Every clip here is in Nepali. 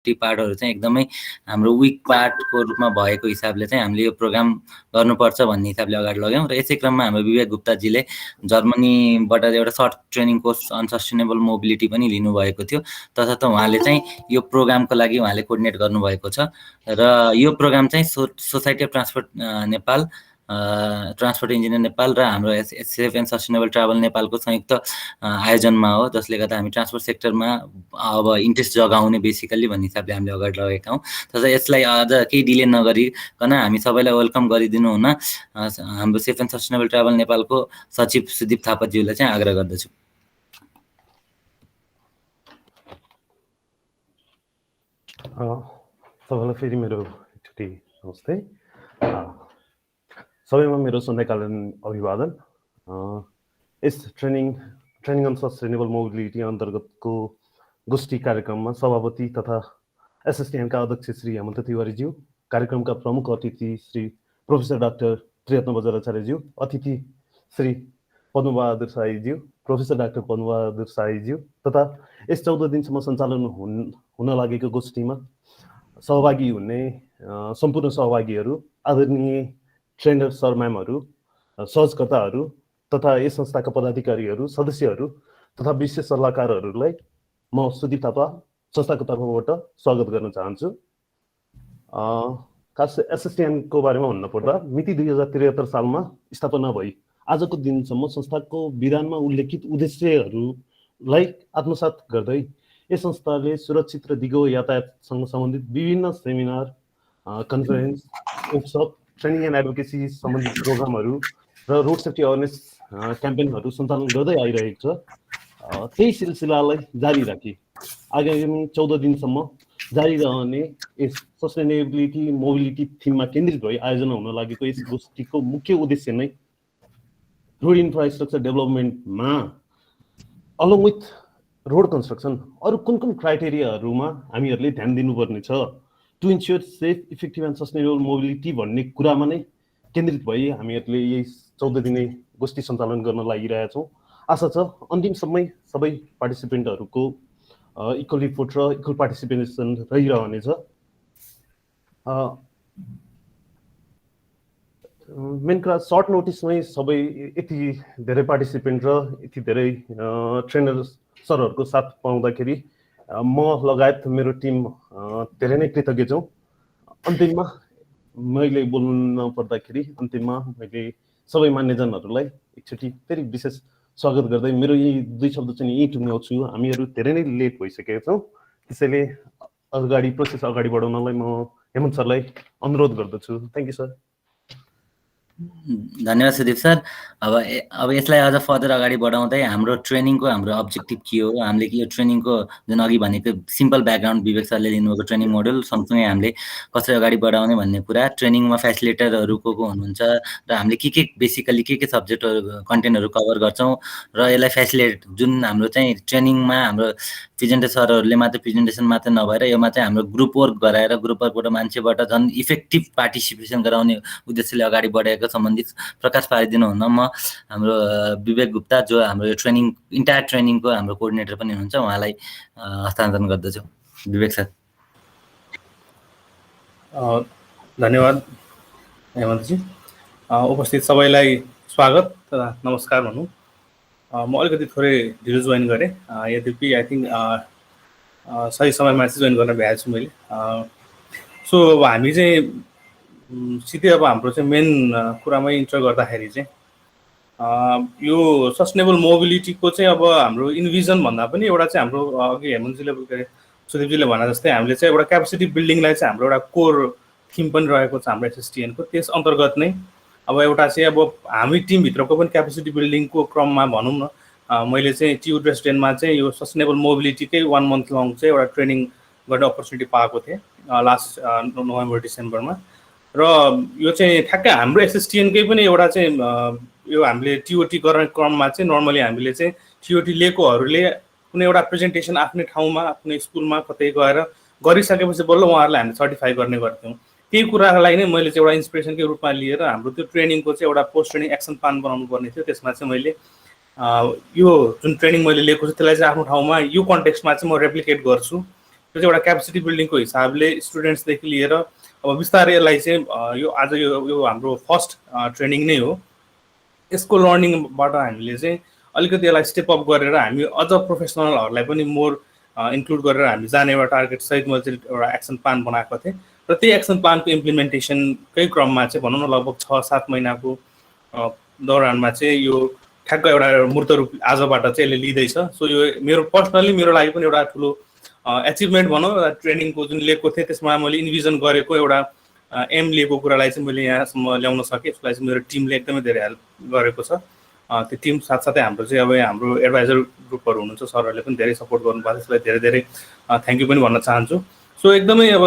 सब्जेक्टिभ पार्टहरू चाहिँ एकदमै हाम्रो विक पार्टको रूपमा भएको हिसाबले चाहिँ हामीले यो प्रोग्राम गर्नुपर्छ भन्ने हिसाबले अगाडि लग्यौँ। र यसै क्रममा हाम्रो विवेक गुप्ताजीले जर्मनीबाट एउटा short training course on sustainable mobility पनि लिनुभएको थियो। तसर्थ उहाँले चाहिँ यो प्रोग्रामको लागि उहाँले कोअर्डिनेट गर्नुभएको छ। र यो प्रोग्राम चाहिँ society of transport Nepal, transport engineer Nepal र हाम्रो सेफ एन्ड सस्टेनेबल ट्राभल नेपालको संयुक्त आयोजनमा हो, जसले गर्दा हामी ट्रान्सपोर्ट सेक्टरमा अब इन्ट्रेस्ट जगाउने बेसिकल्ली भन्ने हिसाबले हामीले अगाडि लगेका हौँ। तसर्थ यसलाई अझ केही डिले नगरिकन हामी सबैलाई वेलकम गरिदिनु हुन हाम्रो सेफ एन्ड सस्टेनेबल ट्राभल नेपालको सचिव सुदीप थापाज्यूलाई चाहिँ आग्रह गर्दछु। सबैलाई फेरि मेरो एकचोटि नमस्ते। सबैमा मेरो सन्ध्याकालीन अभिवादन। यस ट्रेनिङ अन सस्टेनेबल मोबिलिटी अन्तर्गतको गोष्ठी कार्यक्रममा सभापति तथा एसएसटिएनका अध्यक्ष श्री हेमन्त तिवारीज्यू, कार्यक्रमका प्रमुख अतिथि श्री प्रोफेसर डाक्टर त्रिरत्न बज्राचार्यज्यू, अतिथि श्री पद्मबहादुर साईज्यू, प्रोफेसर डाक्टर पद्मबहादुर साईज्यू तथा यस 14 दिनसम्म सञ्चालन हुन लागेको गोष्ठीमा सहभागी हुने सम्पूर्ण सहभागीहरू, आदरणीय ट्रेनर सर म्यामहरू, सहजकर्ताहरू तथा यस संस्थाका पदाधिकारीहरू, सदस्यहरू तथा विशेष सल्लाहकारहरूलाई म सुदीप थापा संस्थाको तर्फबाट स्वागत गर्न चाहन्छु। खास एसएसटिएनको बारेमा भन्नुपर्दा मिति 2073 सालमा स्थापना भई आजको दिनसम्म संस्थाको विधानमा उल्लेखित उद्देश्यहरूलाई आत्मसात गर्दै यस संस्थाले सुरक्षित र दिगो यातायातसँग सम्बन्धित विभिन्न seminar, conference, workshop, training and advocacy सम्बन्धित प्रोग्रामहरू र रोड सेफ्टी अवेरनेस क्याम्पेनहरू सञ्चालन गर्दै आइरहेको छ। त्यही सिलसिलालाई जारी राखी आगामी 14 दिनसम्म जारी रहने यस सस्टेनेबिलिटी मोबिलिटी थिममा केन्द्रित भई आयोजना हुन लागेको यस गोष्ठीको मुख्य उद्देश्य नै रोड इन्फ्रास्ट्रक्चर डेभलपमेन्टमा अलङ विथ रोड कन्स्ट्रक्सन अरू कुन कुन क्राइटेरियाहरूमा हामीहरूले ध्यान दिनुपर्ने छ to ensure safe, effective and sustainable mobility भन्ने कुरामा नै केन्द्रित भई हामीहरूले यही 14 दिने गोष्ठी सञ्चालन गर्न लागिरहेका छौँ। आशा छ अन्तिम समय सबै पार्टिसिपेन्टहरूको इक्वल रिपोर्ट र इक्वल पार्टिसिपेसन रहिरहनेछ। मेन कुरा सर्ट नोटिसमै सबै यति धेरै पार्टिसिपेन्ट र यति धेरै ट्रेनर सरहरूको साथ पाउँदाखेरि म लगायत मेरो टिम धेरै नै कृतज्ञ छौँ। अन्तिममा मैले बोल्न पर्दाखेरि मैले सबै मान्यजनहरूलाई एकचोटि फेरि विशेष स्वागत गर्दै मेरो यी 2 शब्द चाहिँ यही टुङ्ग्याउँछु। हामीहरू धेरै नै लेट भइसकेका छौँ, त्यसैले प्रोसेस अगाडि बढाउनलाई म हेमन्त सरलाई अनुरोध गर्दछु। Thank you sir. धन्यवाद सुदीप सर। अब यसलाई अझ फर्दर अगाडि बढाउँदै हाम्रो ट्रेनिङको हाम्रो अब्जेक्टिभ के हो, हामीले यो ट्रेनिङको जुन अघि भनेको सिम्पल ब्याकग्राउन्ड विवेक सरले लिनुभएको ट्रेनिङ मोडल सँगसँगै हामीले कसरी अगाडि बढाउने भन्ने कुरा, ट्रेनिङमा फेसिलिटेटरहरू को हुनुहुन्छ र हामीले के बेसिकली के सब्जेक्टहरू कन्टेन्टहरू कभर गर्छौँ र यसलाई फेसिलिटेट जुन हाम्रो चाहिँ ट्रेनिङमा हाम्रो प्रेजेन्टेसरहरूले मात्र प्रेजेन्टेसन मात्र नभएर यसमा चाहिँ हाम्रो ग्रुप वर्क गराएर ग्रुप वर्कबाट मान्छेबाट झन् इफेक्टिभ पार्टिसिपेसन गराउने उद्देश्यले अगाडि बढेको सम्बन्धित प्रकाश पारिदिनु हुन म हाम्रो विवेक गुप्ता जो हाम्रो यो ट्रेनिङ इन्टायर ट्रेनिङको हाम्रो कोअर्डिनेटर पनि हुनुहुन्छ उहाँलाई हस्तान्तरण गर्दछु। विवेक सर। धन्यवाद हेमन्तजी। उपस्थित सबैलाई स्वागत तथा नमस्कार भनौँ। म अलिकति थोरै ढिलो जोइन गरेँ, यद्यपि आई थिङ्क सही समयमा चाहिँ जोइन गर्न भ्याएको छु मैले। सो अब हामी चाहिँ सिधै अब हाम्रो चाहिँ मेन कुरामै इन्टर गर्दाखेरि चाहिँ यो सस्टेनेबल मोबिलिटीको चाहिँ अब हाम्रो इन्भिजन भन्दा पनि एउटा चाहिँ हाम्रो अघि हेमन्तजीले सुदीपजीले भने जस्तै हामीले चाहिँ एउटा क्यापेसिटी बिल्डिङलाई चाहिँ हाम्रो एउटा कोर थिम पनि रहेको छ हाम्रो एसएसटिएनको। त्यस अन्तर्गत नै अब एउटा चाहिँ अब हामी टिमभित्रको पनि क्यापेसिटी बिल्डिङको क्रममा भनौँ न, मैले चाहिँ टियु ड्रेसडेनमा चाहिँ यो सस्टेनेबल मोबिलिटीकै 1 मन्थ लङ चाहिँ एउटा ट्रेनिङ गर्ने अपर्च्युनिटी पाएको थिएँ लास्ट नोभेम्बर डिसेम्बरमा। र यो चाहिँ ठ्याक्कै हाम्रो एसएसटिएनकै पनि एउटा चाहिँ यो हामीले टिओटी गर्ने क्रममा चाहिँ नर्मली हामीले चाहिँ टिओटी लिएकोहरूले कुनै एउटा प्रेजेन्टेसन आफ्नै ठाउँमा कुनै स्कुलमा कतै गएर गरिसकेपछि बल्ल उहाँहरूलाई हामीले सर्टिफाई गर्ने गर्थ्यौँ। त्यही कुरालाई नै मैले चाहिँ एउटा इन्सपिरेसनकै रूपमा लिएर हाम्रो त्यो ट्रेनिङको चाहिँ एउटा पोस्ट ट्रेनिङ एक्सन प्लान बनाउनु पर्ने थियो। त्यसमा चाहिँ मैले यो जुन ट्रेनिङ मैले लिएको छु त्यसलाई चाहिँ आफ्नो ठाउँमा यो कन्टेक्स्टमा चाहिँ म रेप्लिकेट गर्छु। त्यो चाहिँ एउटा क्यापेसिटी बिल्डिङको हिसाबले स्टुडेन्ट्सदेखि लिएर अब बिस्तारै यसलाई चाहिँ यो आज यो हाम्रो फर्स्ट ट्रेनिङ नै हो। यसको लर्निङबाट हामीले चाहिँ अलिकति यसलाई स्टेप अप गरेर हामी अझ प्रोफेसनलहरूलाई पनि मोर इन्क्लुड गरेर हामी जाने एउटा टार्गेट सहित मैले चाहिँ एउटा एक्सन प्लान बनाएको थिएँ र त्यही एक्सन प्लानको इम्प्लिमेन्टेसनकै क्रममा चाहिँ भनौँ न लगभग 6-7 महिनाको दौरानमा चाहिँ यो ठ्याक्क एउटा मूर्त रूप आजबाट चाहिँ यसले लिँदैछ। सो यो मेरो पर्सनली मेरो लागि पनि एउटा ठुलो एचिभमेन्ट भनौँ, ट्रेनिङको जुन लिएको थिएँ त्यसमा मैले इन्भिजन गरेको एउटा एम लिएको कुरालाई चाहिँ मैले यहाँसम्म ल्याउन सकेँ। यसलाई चाहिँ मेरो टिमले एकदमै धेरै हेल्प गरेको छ। त्यो टिम साथसाथै हाम्रो चाहिँ अब हाम्रो एडभाइजर ग्रुपहरू हुनुहुन्छ, सरहरूले पनि धेरै सपोर्ट गर्नुभएको छ। यसलाई धेरै धेरै थ्याङ्क यू पनि भन्न चाहन्छु। सो एकदमै अब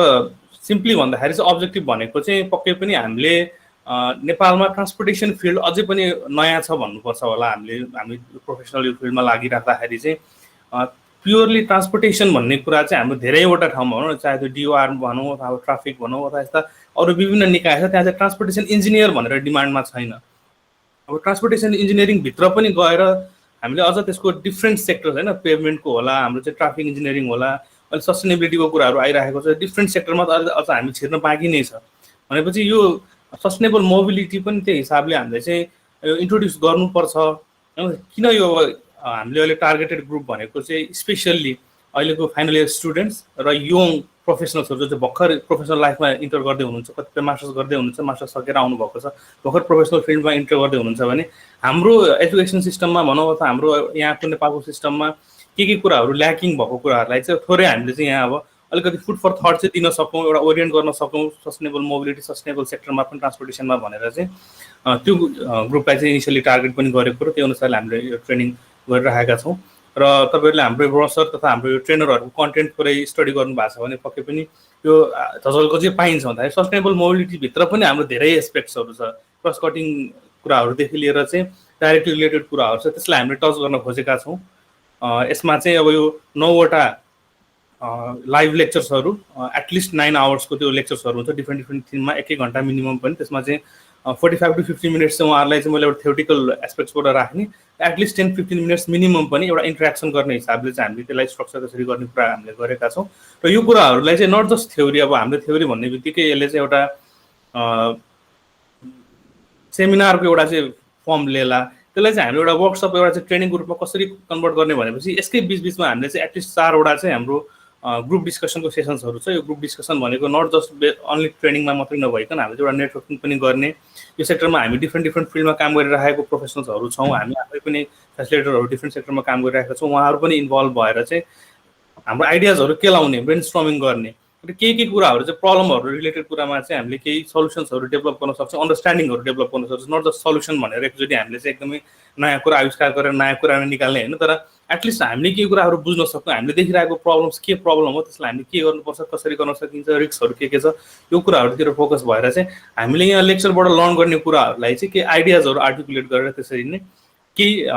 सिम्पली भन्दाखेरि चाहिँ अब्जेक्टिभ भनेको चाहिँ पक्कै पनि हामीले नेपालमा ट्रान्सपोर्टेसन फिल्ड अझै पनि नयाँ छ भन्नुपर्छ होला। हामी प्रोफेसनल यो फिल्डमा लागिराख्दाखेरि चाहिँ प्योरली ट्रान्सपोर्टेसन भन्ने कुरा चाहिँ हाम्रो धेरैवटा ठाउँमा भनौँ न, चाहे त्यो डिओआर भनौँ अथवा ट्राफिक भनौँ अथवा यस्ता अरू विभिन्न निकाय छ, त्यहाँ चाहिँ ट्रान्सपोर्टेसन इन्जिनियर भनेर डिमान्डमा छैन। अब ट्रान्सपोर्टेसन इन्जिनियरिङभित्र पनि गएर हामीले अझ त्यसको डिफ्रेन्ट सेक्टर होइन, पेभमेन्टको होला, हाम्रो चाहिँ ट्राफिक इन्जिनियरिङ होला, अहिले सस्टेनेबिलिटीको कुराहरू आइरहेको छ। डिफ्रेन्ट सेक्टरमा त अझ हामी छिर्न बाँकी नै छ। भनेपछि यो सस्टेनेबल मोबिलिटी पनि त्यही हिसाबले हामीले चाहिँ इन्ट्रोड्युस गर्नुपर्छ। किन यो हामीले अहिले टार्गेटेड ग्रुप भनेको चाहिँ स्पेसल्ली अहिलेको फाइनल इयर स्टुडेन्ट्स र यङ प्रोफेसनल्सहरू जो चाहिँ भर्खर प्रोफेसनल लाइफमा इन्टर गर्दै हुनुहुन्छ, कतिपय मास्टर्स गर्दै हुनुहुन्छ, मास्टर्स सकेर आउनुभएको छ, भर्खर प्रोफेसनल फिल्डमा इन्टर गर्दै हुनुहुन्छ भने हाम्रो एजुकेसन सिस्टममा भनौँ अथवा हाम्रो यहाँको नेपालको सिस्टममा के कुराहरू ल्याकिङ भएको कुराहरूलाई चाहिँ थोरै हामीले चाहिँ यहाँ अब अलिकति फुड फर थट चाहिँ दिन सकौँ, एउटा ओरिएन्ट गर्न सकौँ सस्टेनेबल मोबिलिटी, सस्टेनेबल सेक्टरमा पनि ट्रान्सपोर्टेसनमा भनेर चाहिँ त्यो ग्रुपलाई चाहिँ इनिसियली टार्गेट पनि गरेको र त्यो अनुसारले हामीले यो ट्रेनिङ गरिरहेका छौँ। र तपाईँहरूले हाम्रो ब्रोसर तथा हाम्रो यो ट्रेनरहरूको कन्टेन्ट पुरै स्टडी गर्नुभएको छ भने पक्कै पनि यो झलको चाहिँ पाइन्छ भन्दाखेरि सस्टेनेबल मोबिलिटीभित्र पनि हाम्रो धेरै एस्पेक्ट्सहरू छ। क्रस कटिङ कुराहरूदेखि लिएर चाहिँ डाइरेक्टली रिलेटेड कुराहरू छ, त्यसलाई हामीले टच गर्न खोजेका छौँ। यसमा चाहिँ अब यो 9वटा लाइभ लेक्चर्सहरू एटलिस्ट 9 आवर्सको त्यो लेक्चर्सहरू हुन्छ डिफ्रेन्ट थिममा, 1 घन्टा मिनिमम पनि। त्यसमा चाहिँ 45 to 50 मिनट्स चाहिँ उहाँहरूलाई चाहिँ मैले एउटा थ्योरिटिकल एस्पेक्ट्सबाट राख्ने, एटलिस्ट 10-15 मिनट्स मिनिमम पनि एउटा इन्टरेक्सन गर्ने हिसाबले चाहिँ हामीले त्यसलाई स्ट्रक्चर त्यसरी गर्ने कुरा हामीले गरेका छौँ। र यो कुराहरूलाई चाहिँ नट जस्ट थ्योरी, अब हामीले थ्योरी भन्ने बित्तिकै यसले चाहिँ एउटा सेमिनारको एउटा चाहिँ फर्म लिएला, त्यसलाई चाहिँ हामीले एउटा वर्कसप एउटा चाहिँ ट्रेनिङ ग्रुपमा कसरी कन्भर्ट गर्ने भनेपछि यसकै बिचबिचमा हामीले चाहिँ एटलिस्ट 4वटा चाहिँ हाम्रो ग्रुप डिस्कसनको सेसन्सहरू छ। यो ग्रुप डिस्कसन भनेको नट जस्ट अन्ली ट्रेनिङमा मात्रै नभइकन हामीले एउटा नेटवर्किङ पनि गर्ने। यो सेक्टरमा हामी डिफ्रेन्ट फिल्डमा काम गरिरहेको प्रोफेसनल्सहरू छौँ, हामी आफै पनि फेसिलिटेटरहरू डिफ्रेन्ट सेक्टरमा काम गरिरहेका छौँ, उहाँहरू पनि इन्भल्भ भएर चाहिँ हाम्रो आइडियाजहरू के लाउने, ब्रेनस्टर्मिङ गर्ने र के कुराहरू चाहिँ प्रब्लमहरू रिलेटेड कुरामा चाहिँ हामीले केही सल्युसन्सहरू डेभलप गर्न सक्छौँ, अन्डरस्ट्यान्डिङहरू डेभलप गर्न सक्छौँ। नट जस्ट सल्युसन भनेर एकचोटि हामीले चाहिँ एकदमै नयाँ कुरा आविष्कार गरेर नयाँ कुरा निकाल्ने होइन, तर एटलिस्ट हामीले के कुराहरू बुझ्न सक्छौँ, हामीले देखिरहेको प्रब्लम्स के प्रब्लम हो, त्यसलाई हामीले के गर्नुपर्छ, कसरी गर्न सकिन्छ, रिस्कहरू के छ, यो कुराहरूतिर फोकस भएर चाहिँ हामीले यहाँ लेक्चरबाट लर्न गर्ने कुराहरूलाई चाहिँ के आइडियाजहरू आर्टिकुलेट गरेर त्यसरी नै केही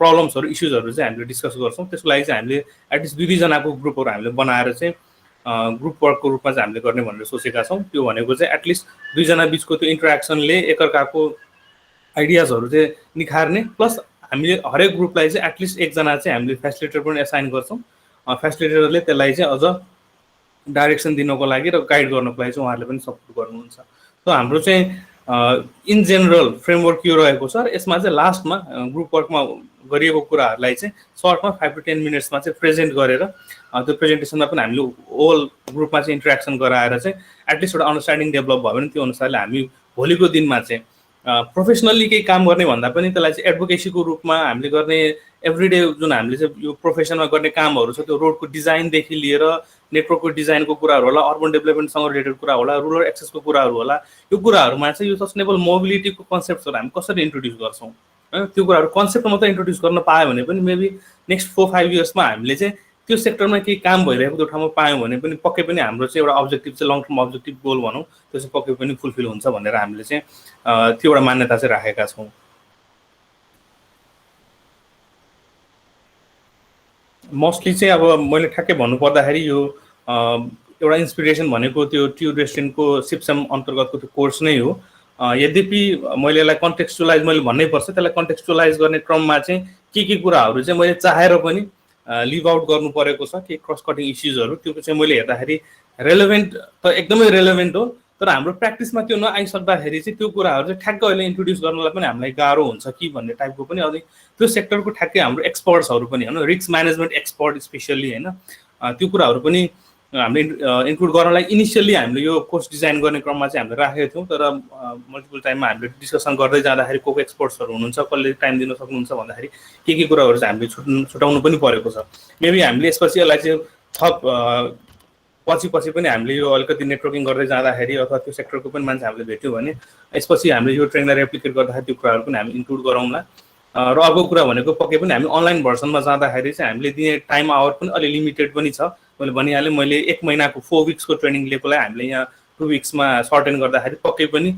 प्रब्लम्सहरू इस्युजहरू चाहिँ हामीले डिस्कस गर्छौँ। त्यसको लागि चाहिँ हामीले एटलिस्ट 2-2जनाको ग्रुपहरू हामीले बनाएर चाहिँ ग्रुप वर्कको रूपमा चाहिँ हामीले गर्ने भनेर सोचेका छौँ। त्यो भनेको चाहिँ एटलिस्ट 2जना बिचको त्यो इन्टरेक्सनले एकअर्काको आइडियाजहरू चाहिँ निखार्ने, प्लस हामीले हरेक ग्रुपलाई चाहिँ एटलिस्ट 1जना चाहिँ हामीले फेसिलिटेटर पनि एसाइन गर्छौँ। फेसिलिटेटरले त्यसलाई चाहिँ अझ डाइरेक्सन दिनको लागि र गाइड गर्नको लागि चाहिँ उहाँहरूले पनि सपोर्ट गर्नुहुन्छ। सो हाम्रो चाहिँ इन जेनरल फ्रेमवर्क यो रहेको छ। र यसमा चाहिँ लास्टमा ग्रुप वर्कमा गरिएको कुराहरूलाई चाहिँ सर्टमा 5 to 10 मिनट्समा चाहिँ प्रेजेन्ट गरेर त्यो प्रेजेन्टेसनमा पनि हामीले होल ग्रुपमा चाहिँ इन्टरेक्सन गराएर चाहिँ एटलिस्ट एउटा अन्डरस्ट्यान्डिङ डेभलप भयो भने त्यो अनुसारले हामी भोलिको दिनमा चाहिँ प्रोफेसनली केही काम गर्ने भन्दा पनि त्यसलाई चाहिँ एडभोकेसीको रूपमा हामीले गर्ने एभ्रिडे जुन हामीले चाहिँ यो प्रोफेसनमा गर्ने कामहरू छ, त्यो रोडको डिजाइनदेखि लिएर नेटवर्कको डिजाइनको कुराहरू होला, अर्बन डेभलपमेन्टसँग रिलेटेड कुरा होला, रुरल एक्सेसको कुराहरू होला, यो कुराहरूमा चाहिँ यो सस्टेनेबल मोबिलिटीको कन्सेप्ट्सहरू हामी कसरी इन्ट्रोड्युस गर्छौँ होइन, त्यो कुराहरू कन्सेप्ट मात्रै इन्ट्रोड्युस गर्न पायो भने पनि मेबी नेक्स्ट 4-5 इयर्समा हामीले चाहिँ त्यो सेक्टरमा केही काम भइरहेको त्यो ठाउँमा पायौँ भने पनि पक्कै पनि हाम्रो चाहिँ एउटा अब्जेक्टिभ चाहिँ लङ टर्म अब्जेक्टिभ गोल भनौँ, त्यो चाहिँ पक्कै पनि फुलफिल हुन्छ भनेर हामीले चाहिँ त्यो एउटा मान्यता चाहिँ राखेका छौँ। मोस्टली चाहिँ अब मैले ठ्याक्कै भन्नुपर्दाखेरि यो एउटा इन्सपिरेसन भनेको त्यो ट्यु रेस्टुरेन्टको सिप्सम अन्तर्गतको त्यो कोर्स नै हो। यद्यपि मैले यसलाई कन्टेक्स्चुलाइज मैले भन्नै पर्छ, त्यसलाई कन्टेक्स्चुलाइज गर्ने क्रममा चाहिँ के कुराहरू चाहिँ मैले चाहेर पनि लिभ आउट गर्नु परेको छ के क्रस कटिङ इस्युजहरू, त्यो चाहिँ मैले हेर्दाखेरि रेलेभेन्ट त एकदमै रेलेभेन्ट हो, तर हाम्रो प्र्याक्टिसमा त्यो नआइसक्दाखेरि चाहिँ त्यो कुराहरू चाहिँ ठ्याक्क अहिले इन्ट्रोड्युस गर्नलाई पनि हामीलाई गाह्रो हुन्छ कि भन्ने टाइपको पनि अनि त्यो सेक्टरको ठ्याक्कै हाम्रो एक्सपर्ट्सहरू पनि होइन, रिस्क म्यानेजमेन्ट एक्सपर्ट स्पेसल्ली होइन, त्यो कुराहरू पनि हामीले इन्क्लुड गर्नलाई इनिसियल्ली हामीले यो कोर्स डिजाइन गर्ने क्रममा चाहिँ हामीले राखेको थियौँ, तर मल्टिपल टाइममा हामीले डिस्कसन गर्दै जाँदाखेरि को एक्सपर्ट्सहरू हुनुहुन्छ, कसले टाइम दिन सक्नुहुन्छ भन्दाखेरि के कुराहरू चाहिँ हामीले छुटाउनु पनि परेको छ। मेबी हामीले यसपछि यसलाई चाहिँ थप पछि पनि हामीले यो अलिकति नेटवर्किङ गर्दै जाँदाखेरि अथवा त्यो सेक्टरको पनि मान्छे हामीले भेट्यौँ भने यसपछि हामीले यो ट्रेनिङलाई रेप्लिकेट गर्दाखेरि त्यो कुराहरू पनि हामी इन्क्लुड गरौँला। र अर्को कुरा भनेको पक्कै पनि हामी अनलाइन भर्सनमा जाँदाखेरि चाहिँ हामीले दिने टाइम आवर पनि अलि लिमिटेड पनि छ। मैले भनिहालेँ, मैले 1 महिनाको 4 विक्सको ट्रेनिङ लिएकोलाई हामीले यहाँ 2 विक्समा सर्टेन गर्दाखेरि पक्कै पनि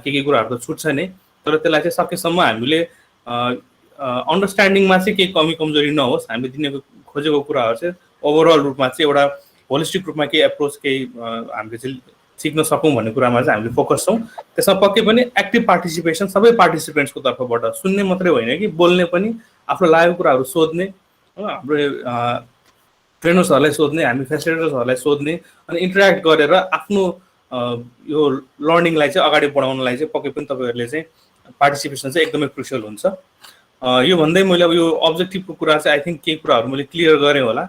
के कुराहरू त छुट्छ नै, तर त्यसलाई चाहिँ सकेसम्म हामीले अन्डरस्ट्यान्डिङमा चाहिँ केही कमी कमजोरी नहोस्, हामीले दिने खोजेको कुराहरू चाहिँ ओभरअल रूपमा चाहिँ एउटा होलिस्टिक रूपमा केही एप्रोच केही हामीले चाहिँ सिक्न सकौँ भन्ने कुरामा चाहिँ हामीले फोकस छौँ। त्यसमा पक्कै पनि एक्टिभ पार्टिसिपेसन सबै पार्टिसिपेन्ट्सको तर्फबाट, सुन्ने मात्रै होइन कि बोल्ने पनि, आफूलाई लागेको कुराहरू सोध्ने, हाम्रो ट्रेनर्सहरूलाई सोध्ने, हामी फेसिलिटेटर्सहरूलाई सोध्ने अनि इन्टरेक्ट गरेर आफ्नो यो लर्निङलाई चाहिँ अगाडि बढाउनलाई चाहिँ पक्कै पनि तपाईँहरूले चाहिँ पार्टिसिपेसन चाहिँ एकदमै क्रुसियल हुन्छ। यो भन्दै मैले अब यो अब्जेक्टिभको कुरा चाहिँ आई थिङ्क केही कुराहरू मैले क्लियर गरेँ होला।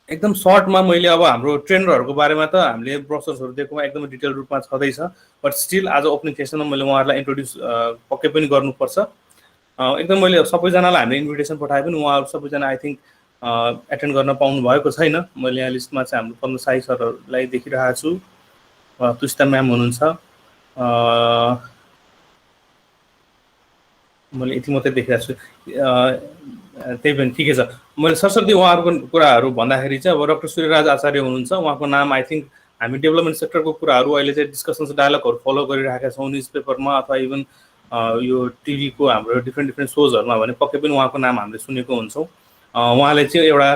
एकदम सर्टमा मैले अब हाम्रो ट्रेनरहरूको बारेमा त हामीले ब्रोसर्सहरू दिएकोमा एकदमै डिटेल रूपमा छँदैछ, बट स्टिल आज ओपनिङ सेसनमा मैले उहाँहरूलाई इन्ट्रोड्युस पक्कै पनि गर्नुपर्छ। एकदम मैले सबैजनालाई हामीले इन्भिटेसन पठाए पनि उहाँहरू सबैजना आई थिङ्क एटेन्ड गर्न पाउनु भएको छैन। मैले यहाँ लिस्टमा चाहिँ हाम्रो पद्म साई सरहरूलाई देखिरहेको छु, तुष्टा म्याम हुनुहुन्छ, मैले यति मात्रै देखिरहेको छु, त्यही पनि ठिकै छ। मैले सरस्वती उहाँहरूको कुराहरू भन्दाखेरि चाहिँ अब डाक्टर सूर्यराज आचार्य हुनुहुन्छ, उहाँको नाम आई थिङ्क हामी डेभलपमेन्ट सेक्टरको कुराहरू अहिले चाहिँ डिस्कसन्स डायलगहरू फलो गरिरहेका छौँ न्युज पेपरमा अथवा इभन यो टिभीको हाम्रो डिफ्रेन्ट सोजहरूमा भने पक्कै पनि उहाँको नाम हामीले सुनेको हुन्छौँ। उहाँले चाहिँ एउटा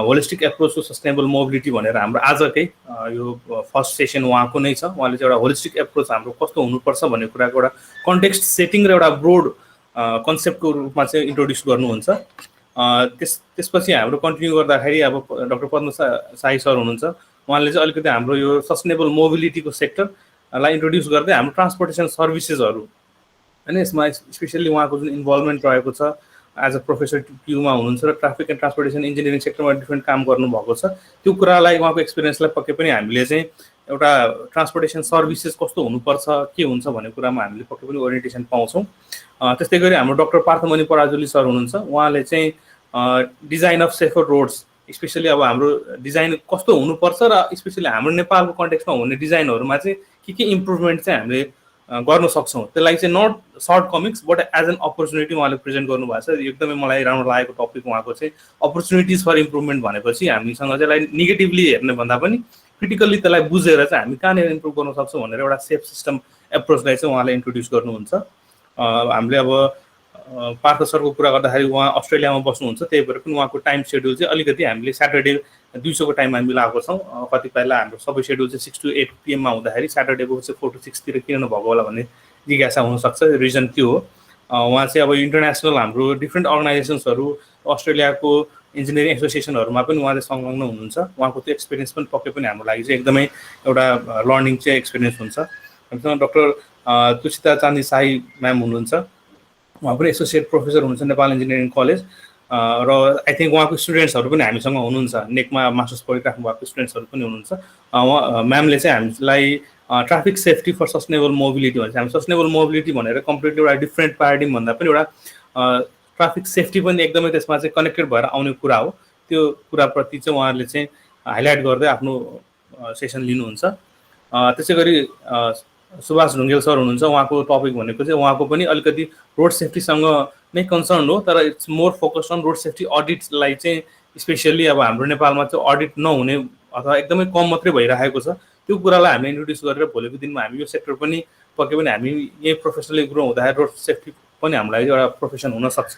holistic approach to sustainable mobility भनेर हाम्रो आजकै यो फर्स्ट सेसन उहाँको नै छ। उहाँले चाहिँ एउटा होलिस्टिक एप्रोच हाम्रो कस्तो हुनुपर्छ भन्ने कुराको एउटा कन्टेक्स्ट सेटिङ र एउटा ब्रोड कन्सेप्टको रूपमा चाहिँ इन्ट्रोड्युस गर्नुहुन्छ। त्यसपछि हाम्रो कन्टिन्यू गर्दाखेरि अब डाक्टर पद्म साई सर हुनुहुन्छ, उहाँले चाहिँ अलिकति हाम्रो यो सस्टेनेबल मोबिलिटीको सेक्टरलाई इन्ट्रोड्युस गर्दै हाम्रो ट्रान्सपोर्टेसन सर्भिसेसहरू होइन, यसमा स्पेसल्ली उहाँको जुन इन्भल्भमेन्ट रहेको छ एज अ प्रोफेसर ट्युमा हुनुहुन्छ र ट्राफिक एन्ड ट्रान्सपोर्टेसन इन्जिनियरिङ सेक्टरमा डिफ्रेन्ट काम गर्नुभएको छ, त्यो कुरालाई उहाँको एक्सपिरियन्सलाई पक्कै पनि हामीले चाहिँ एउटा ट्रान्सपोर्टेसन सर्भिसेस कस्तो हुनुपर्छ के हुन्छ भन्ने कुरामा हामीले पक्कै पनि ओरिएन्टेसन पाउँछौँ। त्यस्तै गरी हाम्रो डाक्टर पार्थमणि पराजुली सर हुनुहुन्छ, उहाँले चाहिँ design of safer roads specially अब हाम्रो डिजाइन कस्तो हुनुपर्छ र स्पेसली हाम्रो नेपालको कन्टेक्समा हुने डिजाइनहरूमा चाहिँ के इम्प्रुभमेन्ट चाहिँ हामीले गर्न सक्छौँ, त्यसलाई चाहिँ not short comics but as an opportunity उहाँले प्रेजेन्ट गर्नुभएको छ। एकदमै मलाई राम्रो लागेको टपिक उहाँको चाहिँ अपर्च्युनिटिज फर इम्प्रुभमेन्ट भनेपछि हामीसँग चाहिँ यसलाई नेगेटिभली हेर्ने भन्दा पनि क्रिटिकल्ली त्यसलाई बुझेर चाहिँ हामी कहाँनिर इम्प्रुभ गर्न सक्छौँ भनेर एउटा सेफ सिस्टम एप्रोचलाई चाहिँ उहाँले इन्ट्रोड्युस गर्नुहुन्छ। हामीले अब पार्थ सरको कुरा गर्दाखेरि उहाँ अस्ट्रेलियामा बस्नुहुन्छ, त्यही भएर पनि उहाँको टाइम सेड्युल चाहिँ अलिकति हामीले स्याटरडे दिउँसोको टाइममा मिलाएको छौँ। कतिपयलाई हाम्रो सबै सेड्युल चाहिँ 6 to 8 PM मा हुँदाखेरि स्याटरडेको चाहिँ 4 to 6 तिर किन नभएको होला भन्ने जिज्ञासा हुनसक्छ, रिजन त्यो हो। उहाँ चाहिँ अब इन्टरनेसनल हाम्रो डिफ्रेन्ट अर्गनाइजेसन्सहरू अस्ट्रेलियाको इन्जिनियरिङ एसोसिएसनहरूमा पनि उहाँले संलग्न हुनुहुन्छ। उहाँको त्यो एक्सपिरियन्स पनि पक्कै पनि हाम्रो लागि चाहिँ एकदमै एउटा लर्निङ चाहिँ एक्सपिरियन्स हुन्छ। हामीसँग डाक्टर तुषिता चान्दी साई म्याम हुनुहुन्छ, उहाँ पनि एसोसिएट प्रोफेसर हुनुहुन्छ नेपाल इन्जिनियरिङ कलेज र आई थिङ्क उहाँको स्टुडेन्ट्सहरू पनि हामीसँग हुनुहुन्छ, नेकमा मास्टर्स पढिराख्नु भएको स्टुडेन्ट्सहरू पनि हुनुहुन्छ। उहाँ म्यामले चाहिँ हामीलाई traffic safety for sustainable mobility भन्छ। हामी सस्टेनेबल मोबिलिटी भनेर कम्प्लिटली एउटा डिफ्रेन्ट प्याराडिम भन्दा पनि एउटा ट्राफिक सेफ्टी पनि एकदमै त्यसमा चाहिँ कनेक्टेड भएर आउने कुरा हो। त्यो कुराप्रति चाहिँ उहाँहरूले चाहिँ हाइलाइट गर्दै आफ्नो सेसन लिनुहुन्छ। त्यसै गरी सुभाष ढुङ्गेल सर हुनुहुन्छ, उहाँको टपिक भनेको चाहिँ उहाँको पनि अलिकति रोड सेफ्टीसँग नै कन्सर्न हो, तर it's more focus on road safety अडिटलाई चाहिँ स्पेसल्ली अब हाम्रो नेपालमा चाहिँ अडिट नहुने अथवा एकदमै कम मात्रै भइरहेको छ, त्यो कुरालाई हामी इन्ट्रोड्युस गरेर भोलिको दिनमा हामी यो सेक्टर पनि पक्कै पनि हामी यही प्रोफेसनली ग्रो हुँदाखेरि रोड सेफ्टी पनि हामीलाई एउटा प्रोफेसन हुनसक्छ।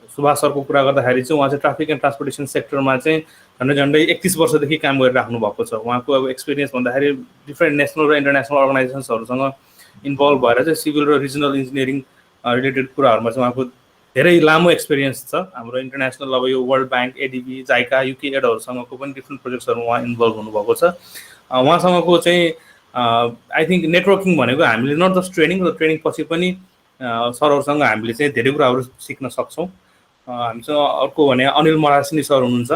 सुभाष सरको कुरा गर्दाखेरि चाहिँ उहाँ चाहिँ ट्राफिक एन्ड ट्रान्सपोर्टेसन सेक्टरमा चाहिँ झन्डै 31 वर्षदेखि काम गरिराख्नु भएको छ। उहाँको अब एक्सपिरियन्स भन्दाखेरि डिफ्रेन्ट नेसनल र इन्टरनेसनल अर्गनाइजेसन्सहरूसँग इन्भल्भ भएर चाहिँ सिभिल र रिजनल इन्जिनियरिङ रिलेटेड कुराहरूमा चाहिँ उहाँको धेरै लामो एक्सपिरियन्स छ हाम्रो इन्टरनेसनल अब यो World Bank ADB JICA UK एडहरूसँगको पनि डिफ्रेन्ट प्रोजेक्ट्सहरू उहाँ इन्भल्भ हुनुभएको छ उहाँसँगको चाहिँ आई थिङ्क नेटवर्किङ भनेको हामीले नट जस्ट ट्रेनिङ र ट्रेनिङ पछि पनि सरहरूसँग हामीले चाहिँ धेरै कुराहरू सिक्न सक्छौँ हामीसँग अर्को भने अनिल मरासिनी सर हुनुहुन्छ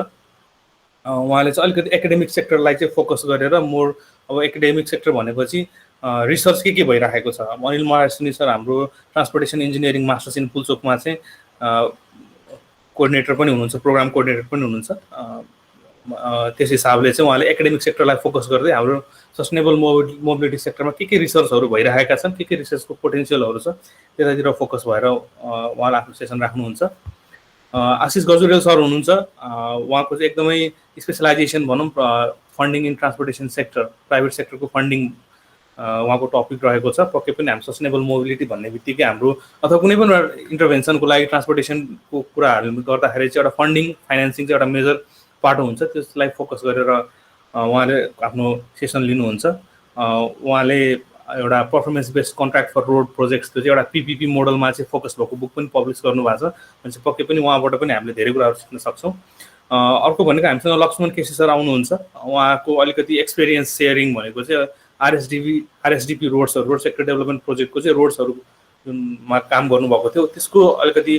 उहाँले चाहिँ अलिकति एकाडेमिक सेक्टरलाई चाहिँ फोकस गरेर मोर अब एकाडेमिक सेक्टर भनेपछि रिसर्च के भइरहेको छ अनिल मरासिनी सर हाम्रो ट्रान्सपोर्टेसन इन्जिनियरिङ मास्टर्स इन पुल्चोकमा चाहिँ कोअर्डिनेटर पनि हुनुहुन्छ प्रोग्राम कोअर्डिनेटर पनि हुनुहुन्छ त्यस हिसाबले चाहिँ उहाँले एकाडेमिक सेक्टरलाई फोकस गर्दै हाम्रो सस्टेनेबल मोबिलिटी सेक्टरमा के रिसर्चहरू भइरहेका छन् के रिसर्चको पोटेन्सियलहरू छ त्यतातिर फोकस भएर उहाँले आफ्नो सेसन राख्नुहुन्छ आशिष गजुरेल सर हुनुहुन्छ उहाँको चाहिँ एकदमै स्पेसलाइजेसन भनौँ funding in transportation sector private सेक्टरको फन्डिङ उहाँको टपिक रहेको छ पक्कै पनि हामी सस्टेनेबल मोबिलिटी भन्ने बित्तिकै हाम्रो अथवा कुनै पनि इन्टरभेन्सनको लागि ट्रान्सपोर्टेसनको कुराहरू गर्दाखेरि चाहिँ एउटा फन्डिङ फाइनेन्सिङ चाहिँ एउटा मेजर पाटो हुन्छ त्यसलाई फोकस गरेर उहाँले आफ्नो सेसन लिनुहुन्छ उहाँले एउटा performance based contract for road projects त्यो चाहिँ एउटा पिपिपी मोडलमा चाहिँ फोकस भएको बुक पनि पब्लिस गर्नुभएको छ भने चाहिँ पक्कै पनि उहाँबाट पनि हामीले धेरै कुराहरू सिक्न सक्छौँ अर्को भनेको हामीसँग लक्ष्मण केसी सर आउनुहुन्छ उहाँको अलिकति एक्सपिरियन्स सेयरिङ भनेको चाहिँ आरएसडिपी रोड्सहरू रोड सेक्टर डेभलपमेन्ट प्रोजेक्टको चाहिँ रोड्सहरू जुनमा काम गर्नुभएको थियो त्यसको अलिकति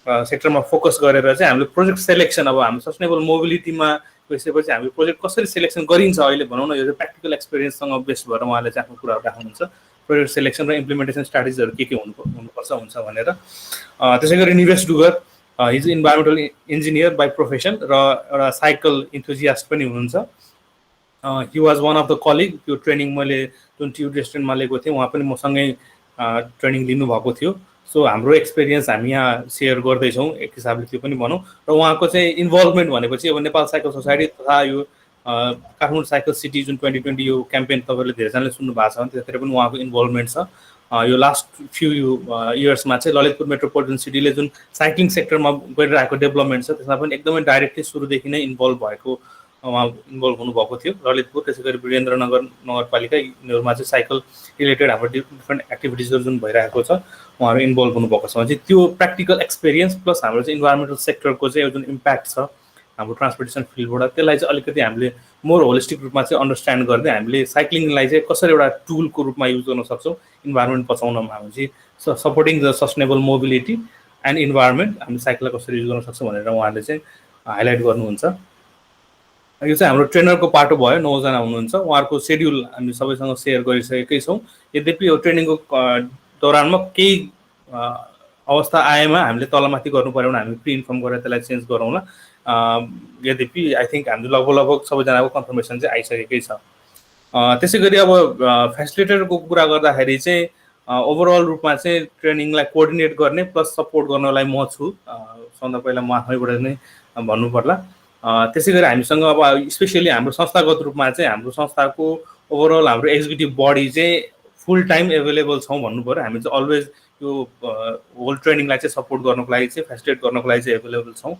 सेक्टरमा फोकस गरेर चाहिँ हामीले प्रोजेक्ट सेलेक्सन अब हाम्रो सस्टेनेबल मोबिलिटीमा गइसकेपछि हामीले प्रोजेक्ट कसरी सेलेक्सन गरिन्छ अहिले भनौँ न यो चाहिँ प्र्याक्टिकल एक्सपिरियन्ससँग बेस्ड भएर उहाँले चाहिँ आफ्नो कुराहरू राख्नुहुन्छ प्रोजेक्ट सेलेक्सन र इम्प्लिमेन्टेसन स्ट्राटेजीहरू के हुनुपर्छ हुन्छ भनेर त्यसै गरी निवेश डुगर हिज इन्भाइरोमेन्टल इन्जिनियर बाई प्रोफेसन र एउटा साइकल इन्थुजियास्ट पनि हुनुहुन्छ he was one of the colleague त्यो ट्रेनिङ मैले जुन ट्युब रेस्टुरेन्टमा लिएको थिएँ उहाँ पनि मसँगै ट्रेनिङ लिनुभएको थियो सो हाम्रो एक्सपिरियन्स हामी यहाँ सेयर गर्दैछौँ एक हिसाबले त्यो पनि भनौँ र उहाँको चाहिँ इन्भल्भमेन्ट भनेपछि अब नेपाल साइकल सोसाइटी तथा यो काठमाडौँ साइकल सिटी जुन 2020 यो क्याम्पेन तपाईँहरूले धेरैजनाले सुन्नु भएको छ भने त्यतातिर पनि उहाँको इन्भल्भमेन्ट छ यो लास्ट फ्यु इयर्समा चाहिँ ललितपुर मेट्रोपोलिटन सिटीले जुन साइक्लिङ सेक्टरमा गरिरहेको डेभलपमेन्ट छ त्यसमा पनि एकदमै डाइरेक्टली सुरुदेखि नै इन्भल्भ भएको उहाँ इन्भल्भ हुनुभएको थियो ललितपुर त्यसै गरी वीरेन्द्रनगर नगरपालिका यिनीहरूमा चाहिँ साइकल रिलेटेड हाम्रो डिफ्रेन्ट एक्टिभिटिजहरू जुन भइरहेको छ उहाँहरू इन्भल्भ हुनुभएको छ भने चाहिँ त्यो प्र्याक्टिकल एक्सपिरियन्स प्लस हाम्रो चाहिँ इन्भाइरोमेन्टल सेक्टरको चाहिँ जुन इम्प्याक्ट छ हाम्रो ट्रान्सपोर्टेसन फिल्डबाट त्यसलाई चाहिँ अलिकति हामीले मोर होलिस्टिक रूपमा चाहिँ अन्डरस्ट्यान्ड गर्दै हामीले साइक्लिङलाई चाहिँ कसरी एउटा टुलको रूपमा युज गर्न सक्छौँ इन्भाइरोमेन्ट बचाउनमा हामी चाहिँ supporting the sustainable mobility and environment हामीले साइकललाई कसरी युज गर्न सक्छौँ भनेर उहाँले चाहिँ हाइलाइट गर्नुहुन्छ यो चाहिँ हाम्रो ट्रेनरको पाटो भयो 9 जना हुनुहुन्छ उहाँहरूको सेड्युल हामी सबैसँग सेयर गरिसकेकै छौँ यद्यपि यो ट्रेनिङको दौरानमा केही अवस्था आएमा हामीले तलमाथि गर्नु पऱ्यो भने हामी प्रि इन्फर्म गरेर त्यसलाई चेन्ज गरौँला यद्यपि आई थिङ्क हामीले लगभग सबैजनाको कन्फर्मेसन चाहिँ आइसकेकै छ त्यसै गरी अब फेसिलिटेटरको कुरा गर्दाखेरि चाहिँ ओभरअल रूपमा चाहिँ ट्रेनिङलाई कोअर्डिनेट गर्ने प्लस सपोर्ट गर्नलाई म छु सबभन्दा पहिला म आफैबाट नै भन्नुपर्ला त्यसै गरी हामीसँग अब स्पेसली हाम्रो संस्थागत रूपमा चाहिँ हाम्रो संस्थाको ओभरअल हाम्रो एक्जिक्युटिभ बडी चाहिँ फुल टाइम एभाइलेबल छौँ भन्नु पऱ्यो हामी चाहिँ अलवेज यो होल ट्रेनिङलाई चाहिँ सपोर्ट गर्नको लागि चाहिँ फेसिलिटेट गर्नको लागि चाहिँ एभाइलेबल छौँ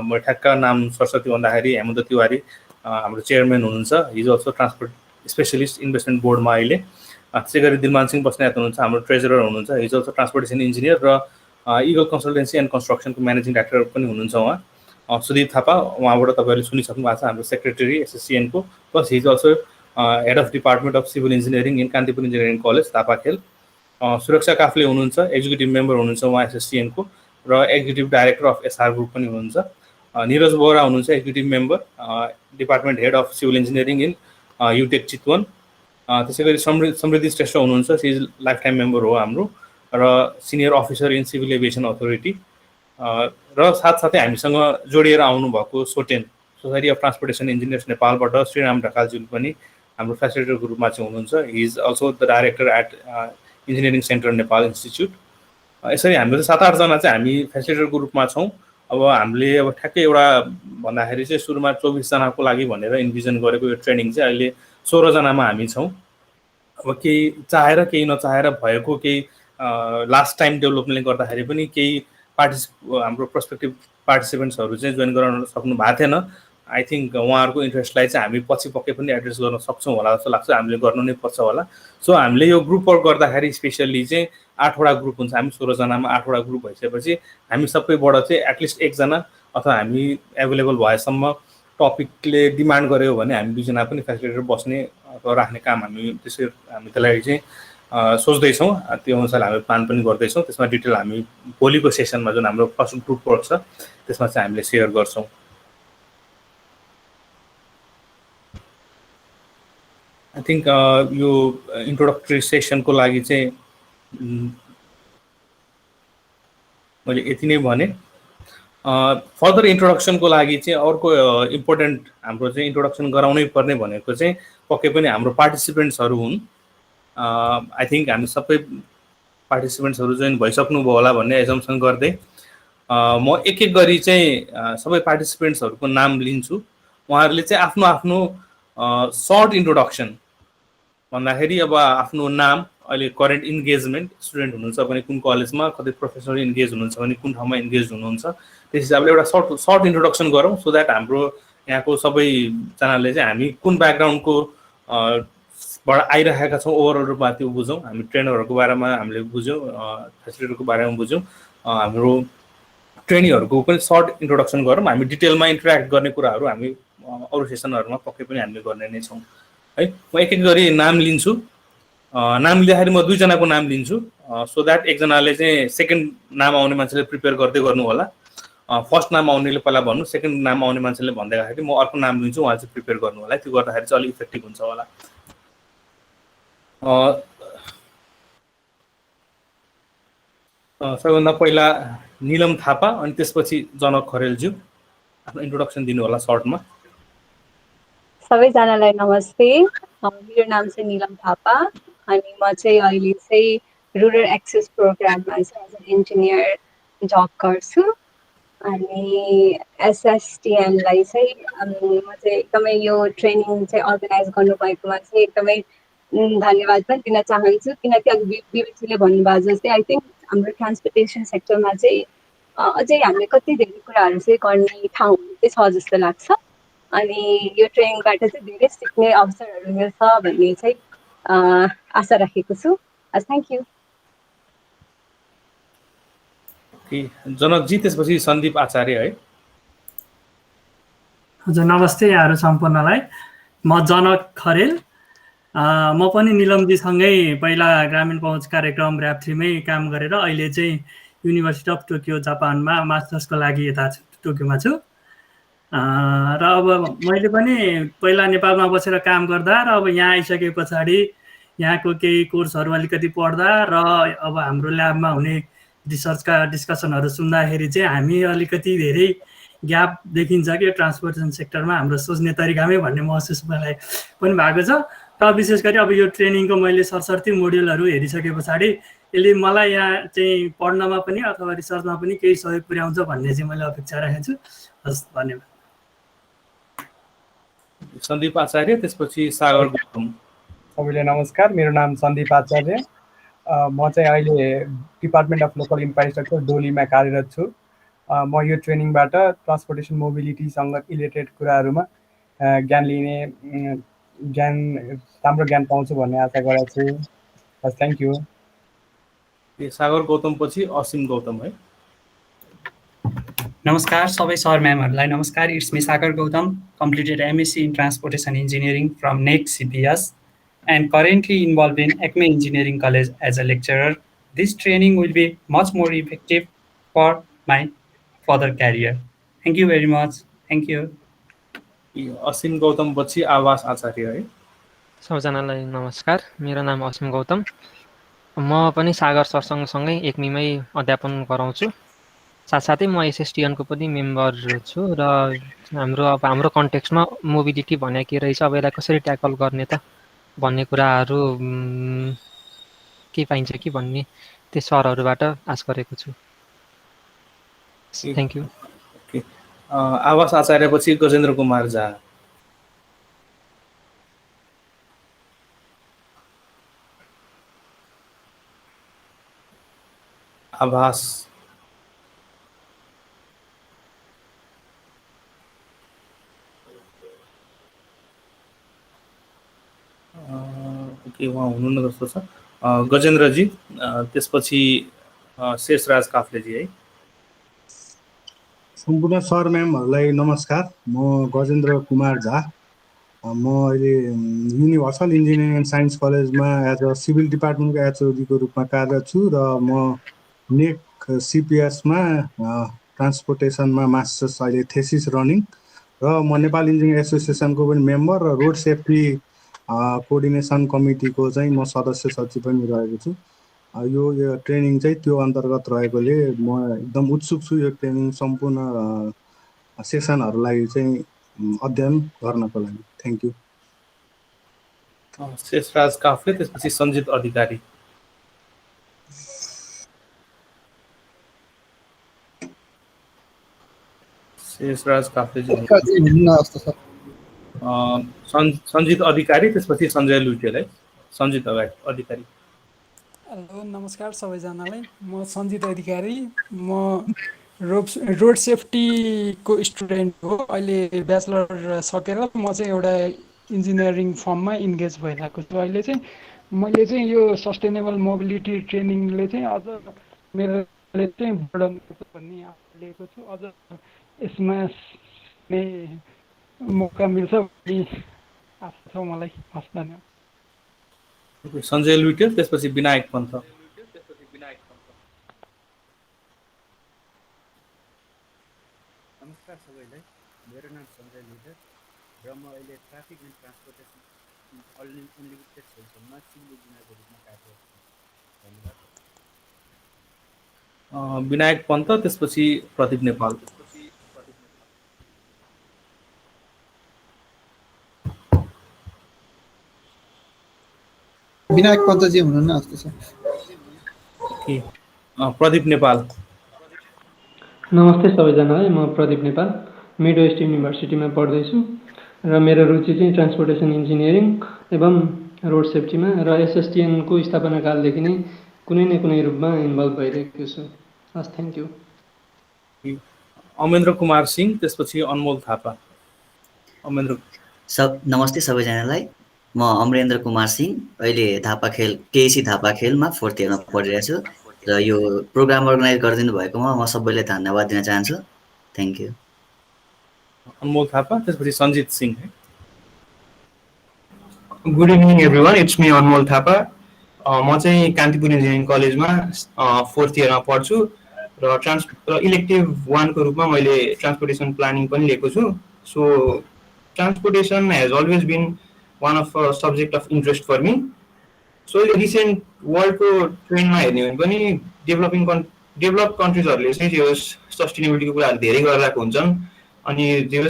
म ठ्याक्क नाम सरस्वती भन्दाखेरि हेमन्त तिवारी हाम्रो चेयरम्यान हुनुहुन्छ he's also transport specialist investment बोर्डमा अहिले त्यसै गरी दिलमान सिंह बस्नेत हुनुहुन्छ हाम्रो ट्रेजरर हुनुहुन्छ हिज अल्सो ट्रान्सपोर्टेसन इन्जिनियर र इगल कन्सल्टेन्सी एन्ड कन्स्ट्रक्सनको म्यानेजिङ डाइरेक्टर पनि हुनुहुन्छ उहाँ सुदीप थापा उहाँबाट तपाईँहरूले सुनिसक्नु भएको छ हाम्रो सेक्रेटरी एसएससिएनको plus he's also head of department of civil engineering in Kantipur engineering college Dhapakhel Suraksha Kafle हुनुहुन्छ एक्जिक्युटिभ मेम्बर हुनुहुन्छ उहाँ एसएससिएनको र executive director of SR group पनि हुनुहुन्छ निरज बोरा हुनुहुन्छ executive member department head of civil engineering in UTEC Chitwan त्यसै गरी समृद्धि श्रेष्ठ हुनुहुन्छ she is life time member हो हाम्रो र senior officer in civil aviation authority र साथसाथै हामीसँग जोडिएर आउनुभएको SOTEN society of transportation engineers नेपालबाट श्रीराम ढकालज्यू पनि हाम्रो फेसिलिटेटरको रूपमा चाहिँ हुनुहुन्छ he is also the director at engineering centre Nepal institute यसरी हाम्रो चाहिँ 7-8 जना चाहिँ हामी फेसिलिटेटरको रूपमा छौँ अब हामीले अब ठ्याक्कै एउटा भन्दाखेरि चाहिँ सुरुमा 24 जनाको लागि भनेर इन्भिजन गरेको यो ट्रेनिङ चाहिँ अहिले 16 जनामा हामी छौँ अब केही चाहेर केही नचाहेर भएको केही लास्ट टाइम डेभलपमेन्टले गर्दाखेरि पनि केही हाम्रो प्रोस्पेक्टिभ पार्टिसिपेन्ट्सहरू चाहिँ जोइन गराउन सक्नु भएको थिएन आई थिङ्क उहाँहरूको इन्ट्रेस्टलाई चाहिँ हामी पछि पक्कै पनि एड्रेस गर्न सक्छौँ होला जस्तो लाग्छ, हामीले गर्नु नै पर्छ होला। सो हामीले यो ग्रुप वर्क गर्दाखेरि स्पेसल्ली चाहिँ 8वटा ग्रुप हुन्छ, हामी 16जनामा 8वटा ग्रुप भइसकेपछि हामी सबैबाट चाहिँ एटलिस्ट एकजना अथवा हामी एभाइलेबल भएसम्म टपिकले डिमान्ड गर्यो भने हामी 2जना पनि फेसिलिटेटर बस्ने अथवा राख्ने काम हामी त्यसलाई चाहिँ सोच्दैछौँ। त्यो अनुसार हामी प्लान पनि गर्दैछौँ। त्यसमा डिटेल हामी भोलिको सेसनमा जुन हाम्रो फर्स्ट ग्रुप वर्क छ त्यसमा चाहिँ हामीले सेयर गर्छौँ। आई थिङ्क यो इन्ट्रोडक्टरी सेसनको लागि चाहिँ मैले यति नै भने। फर्दर इन्ट्रोडक्सनको लागि चाहिँ अर्को इम्पोर्टेन्ट हाम्रो चाहिँ इन्ट्रोडक्सन गराउनै पर्ने भनेको चाहिँ पक्कै पनि हाम्रो पार्टिसिपेन्ट्सहरू हुन्। आई थिङ्क हामी सबै पार्टिसिपेन्ट्सहरू जोइन भइसक्नुभयो होला भन्ने एजम्सन गर्दै म एक एक गरी चाहिँ सबै पार्टिसिपेन्ट्सहरूको नाम लिन्छु। उहाँहरूले चाहिँ आफ्नो आफ्नो सर्ट इन्ट्रोडक्सन भन्दाखेरि अब आफ्नो नाम, अहिले करेन्ट इन्गेजमेन्ट, स्टुडेन्ट हुनुहुन्छ भने कुन कलेजमा, कतै प्रोफेसनल इन्गेज हुनुहुन्छ भने कुन ठाउँमा इन्गेज हुनुहुन्छ, त्यस हिसाबले एउटा सर्ट इन्ट्रोडक्सन गरौँ सो द्याट हाम्रो यहाँको सबैजनाले चाहिँ हामी कुन ब्याकग्राउन्डको बाट आइरहेका छौँ ओभरअल रूपमा त्यो बुझौँ। हामी ट्रेनरहरूको बारेमा हामीले बुझ्यौँ, फेसिलिटेटरको बारेमा बुझ्यौँ, हाम्रो ट्रेनीहरूको पनि सर्ट इन्ट्रोडक्सन गरौँ। हामी डिटेलमा इन्टरेक्ट गर्ने कुराहरू हामी अरू सेसनहरूमा पक्कै पनि हामीले गर्ने नै छौँ है। म एक एक गरी नाम लिन्छु। नाम लिँदाखेरि म 2जनाको नाम लिन्छु सो द्याट एकजनाले चाहिँ सेकेन्ड नाम आउने मान्छेले प्रिपेयर गर्दै गर्नु होला। फर्स्ट नाम आउनेले पहिला भन्नु, सेकेन्ड नाम आउने मान्छेले भन्दै गर्दाखेरि म अर्को नाम लिन्छु, उहाँले चाहिँ प्रिपेयर गर्नु होला। त्यो गर्दाखेरि चाहिँ अलिक इफेक्टिभ हुन्छ होला। सबैभन्दा पहिला निलम थापा अनि त्यसपछि जनक खरेलज्यू आफ्नो इन्ट्रोडक्सन दिनु होला सर्टमा। सबैजनालाई नमस्ते। मेरो नाम चाहिँ निलम थापा अनि म चाहिँ अहिले चाहिँ रुरल एक्सेस प्रोग्राममा चाहिँ एज अ इन्जिनियर जब गर्छु। अनि एसएसटिएनलाई चाहिँ म चाहिँ एकदमै यो ट्रेनिङ चाहिँ अर्गनाइज गर्नुभएकोमा चाहिँ एकदमै धन्यवाद पनि दिन चाहन्छु। किनकि अघि विवेकजीले भन्नुभयो जस्तै आई थिङ्क हाम्रो ट्रान्सपोर्टेसन सेक्टरमा चाहिँ अझै हामीले कति धेरै कुराहरू चाहिँ गर्ने ठाउँहरू चाहिँ छ जस्तो लाग्छ। अनि यो ट्रेनिङबाट चाहिँ धेरै सिक्ने अवसरहरू मिल्छ भन्ने चाहिँ आशा राखेको छु। Thank you. जनकजी, त्यसपछि सन्दीप आचार्य है। हजुर नमस्ते यहाँहरू सम्पूर्णलाई। म जनक खरेल। म पनि निलमजीसँगै पहिला ग्रामीण पहुँच कार्यक्रम ऱ्याप 3मै काम गरेर अहिले चाहिँ युनिभर्सिटी अफ टोकियो जापानमा मास्टर्सको लागि यता टोकियोमा छु। र अब मैले पनि पहिला नेपालमा बसेर काम गर्दा र अब यहाँ आइसके पछाडि यहाँको केही कोर्सहरू अलिकति पढ्दा र अब हाम्रो ल्याबमा हुने रिसर्चका डिस्कसनहरू सुन्दाखेरि चाहिँ हामी अलिकति धेरै ग्याप देखिन्छ कि ट्रान्सपोर्टेसन सेक्टरमा हाम्रो सोच्ने तरिकामै भन्ने महसुस मलाई पनि भएको छ। र विशेष गरी अब यो ट्रेनिङको मैले सरसर्ती मोड्युलहरू हेरिसके पछाडि यसले मलाई यहाँ चाहिँ पढ्नमा पनि अथवा रिसर्चमा पनि केही सहयोग पुर्याउँछ भन्ने चाहिँ मैले अपेक्षा राखेको छु। हस्, धन्यवाद। सन्दीप आचार्य, त्यसपछि सागर गौतम। सबैलाई नमस्कार। मेरो नाम सन्दीप आचार्य। म चाहिँ अहिले डिपार्टमेन्ट अफ लोकल इन्फ्रास्ट्रक्चर डोलीमा कार्यरत छु। म यो ट्रेनिङबाट ट्रान्सपोर्टेसन मोबिलिटीसँग रिलेटेड कुराहरूमा राम्रो ज्ञान पाउँछु भन्ने आशा गरेको छु। बस, थ्याङ्क यू। सागर गौतम पछि असीम गौतम है। नमस्कार सबै सर म्यामहरूलाई नमस्कार। It's me Sagar Gautam, completed MSc in Transportation Engineering from NEC CPS and currently involved in Acme Engineering College as a lecturer. This training will be much more effective for my further career. Thank you very much. Thank you. असीम गौतम पछि आवास आचार्य है। सबैजनालाई नमस्कार। मेरो नाम असीम गौतम। म पनि सागर सरसँग सँगै एक्मीमै अध्यापन गराउँछु। साथसाथै म एसएसटिएनको पनि मेम्बर छु र हाम्रो कन्टेक्स्टमा मोबिलिटी भने के रहेछ, अब यसलाई कसरी ट्याकल गर्ने त भन्ने कुराहरू के पाइन्छ कि भन्ने त्यो सरहरूबाट आश गरेको छु। Thank you. आवास आचार्य पछि गजेन्द्र कुमार झा। आभास। कि उहाँ हुनुहुन्न जस्तो छ। गजेन्द्रजी, त्यसपछि शेषराज काफ्लेजी है। सम्पूर्ण सर म्यामहरूलाई नमस्कार। म गजेन्द्र कुमार झा। म अहिले युनिभर्सल इन्जिनियरिङ एन्ड साइन्स कलेजमा एज अ सिभिल डिपार्टमेन्टको एचओडीको रूपमा कार्यरत छु र म नेक सिपिएसमा ट्रान्सपोर्टेसनमा मास्टर्स अहिले थेसिस रनिङ र म नेपाल इन्जिनियरिङ एसोसिएसनको पनि मेम्बर र रोड सेफ्टी कोअर्डिनेसन कमिटीको चाहिँ म सदस्य सचिव पनि रहेको छु। यो ट्रेनिङ चाहिँ त्यो अन्तर्गत रहेकोले म एकदम उत्सुक छु यो ट्रेनिङ सम्पूर्ण सेसनहरूलाई चाहिँ अध्ययन गर्नको लागि। Thank you. शेषराज काफ्ले, त्यसपछि सञ्जित अधिकारी। शेषराज काफ्लेजी, सञ्जित अधिकारी, त्यसपछि सञ्जय लुइटेल है। सञ्जित अधिकारी। हेलो, नमस्कार सबैजनालाई। म सञ्जित अधिकारी। म रोड सेफ्टीको स्टुडेन्ट हो। अहिले ब्याचलर सकेर म चाहिँ एउटा इन्जिनियरिङ फर्ममा इन्गेज भइरहेको छु। अहिले चाहिँ मैले चाहिँ यो सस्टेनेबल मोबिलिटी ट्रेनिङले चाहिँ अझ मेरो चाहिँ बढाउनु भन्ने आशा लिएको छु। अझ यसमा नै मौका मिल्छ भन्ने आशा छ मलाई। हस्, धन्यवाद। सञ्जय लुइटेल, त्यसपछि विनायक पन्थ। नमस्कार सबैलाई, मेरो नाम सञ्जय लुइटेल र म अहिले ट्राफिक एन्ड ट्रान्सपोर्टेसन अनलिमिटेड सेक्सनमा सिभिल इन्जिनियरको रूपमा कार्यरत छु। धन्यवाद। विनायक पन्थ, त्यसपछि प्रदीप नेपाल। विनायक पन्तजी हुनुहुन्न जस्तो छ। प्रदीप नेपाल। नमस्ते सबैजनालाई, म प्रदीप नेपाल मिड वेस्ट युनिभर्सिटीमा पढ्दैछु र मेरो रुचि चाहिँ ट्रान्सपोर्टेसन इन्जिनियरिङ एवं रोड सेफ्टीमा र एसएसटिएनको स्थापना कालदेखि नै कुनै न कुनै रूपमा इन्भल्भ भइरहेको छु। हस्, थ्याङ्क यू। अमेन्द्र कुमार सिंह, त्यसपछि अनमोल थापा। अमेन्द्र। नमस्ते सबैजनालाई, म अमरेन्द्र कुमार सिंह अहिले केएसी थापा खेलमा 4th इयरमा पढिरहेको छु र यो प्रोग्राम अर्गनाइज गरिदिनु भएकोमा म सबैलाई धन्यवाद दिन चाहन्छु। Thank you. अनमोल थापा, त्यसपछि Sanjit Singh. Good evening everyone, it's me Anmol Thapa. म चाहिँ कान्तिपुर इन्जिनियरिङ कलेजमा 4th इयरमा पढ्छु र इलेक्टिभ 1 को रूपमा मैले ट्रान्सपोर्टेसन प्लानिङ पनि लिएको छु। So transportation has always been one of subject of interest for me. So recent वर्ल्डको ट्रेन्डमा हेर्ने हो भने पनि डेभलप कन्ट्रिजहरूले चाहिँ त्यो सस्टेनेबिलिटीको कुराहरू धेरै गरिरहेको हुन्छन्। अनि त्यो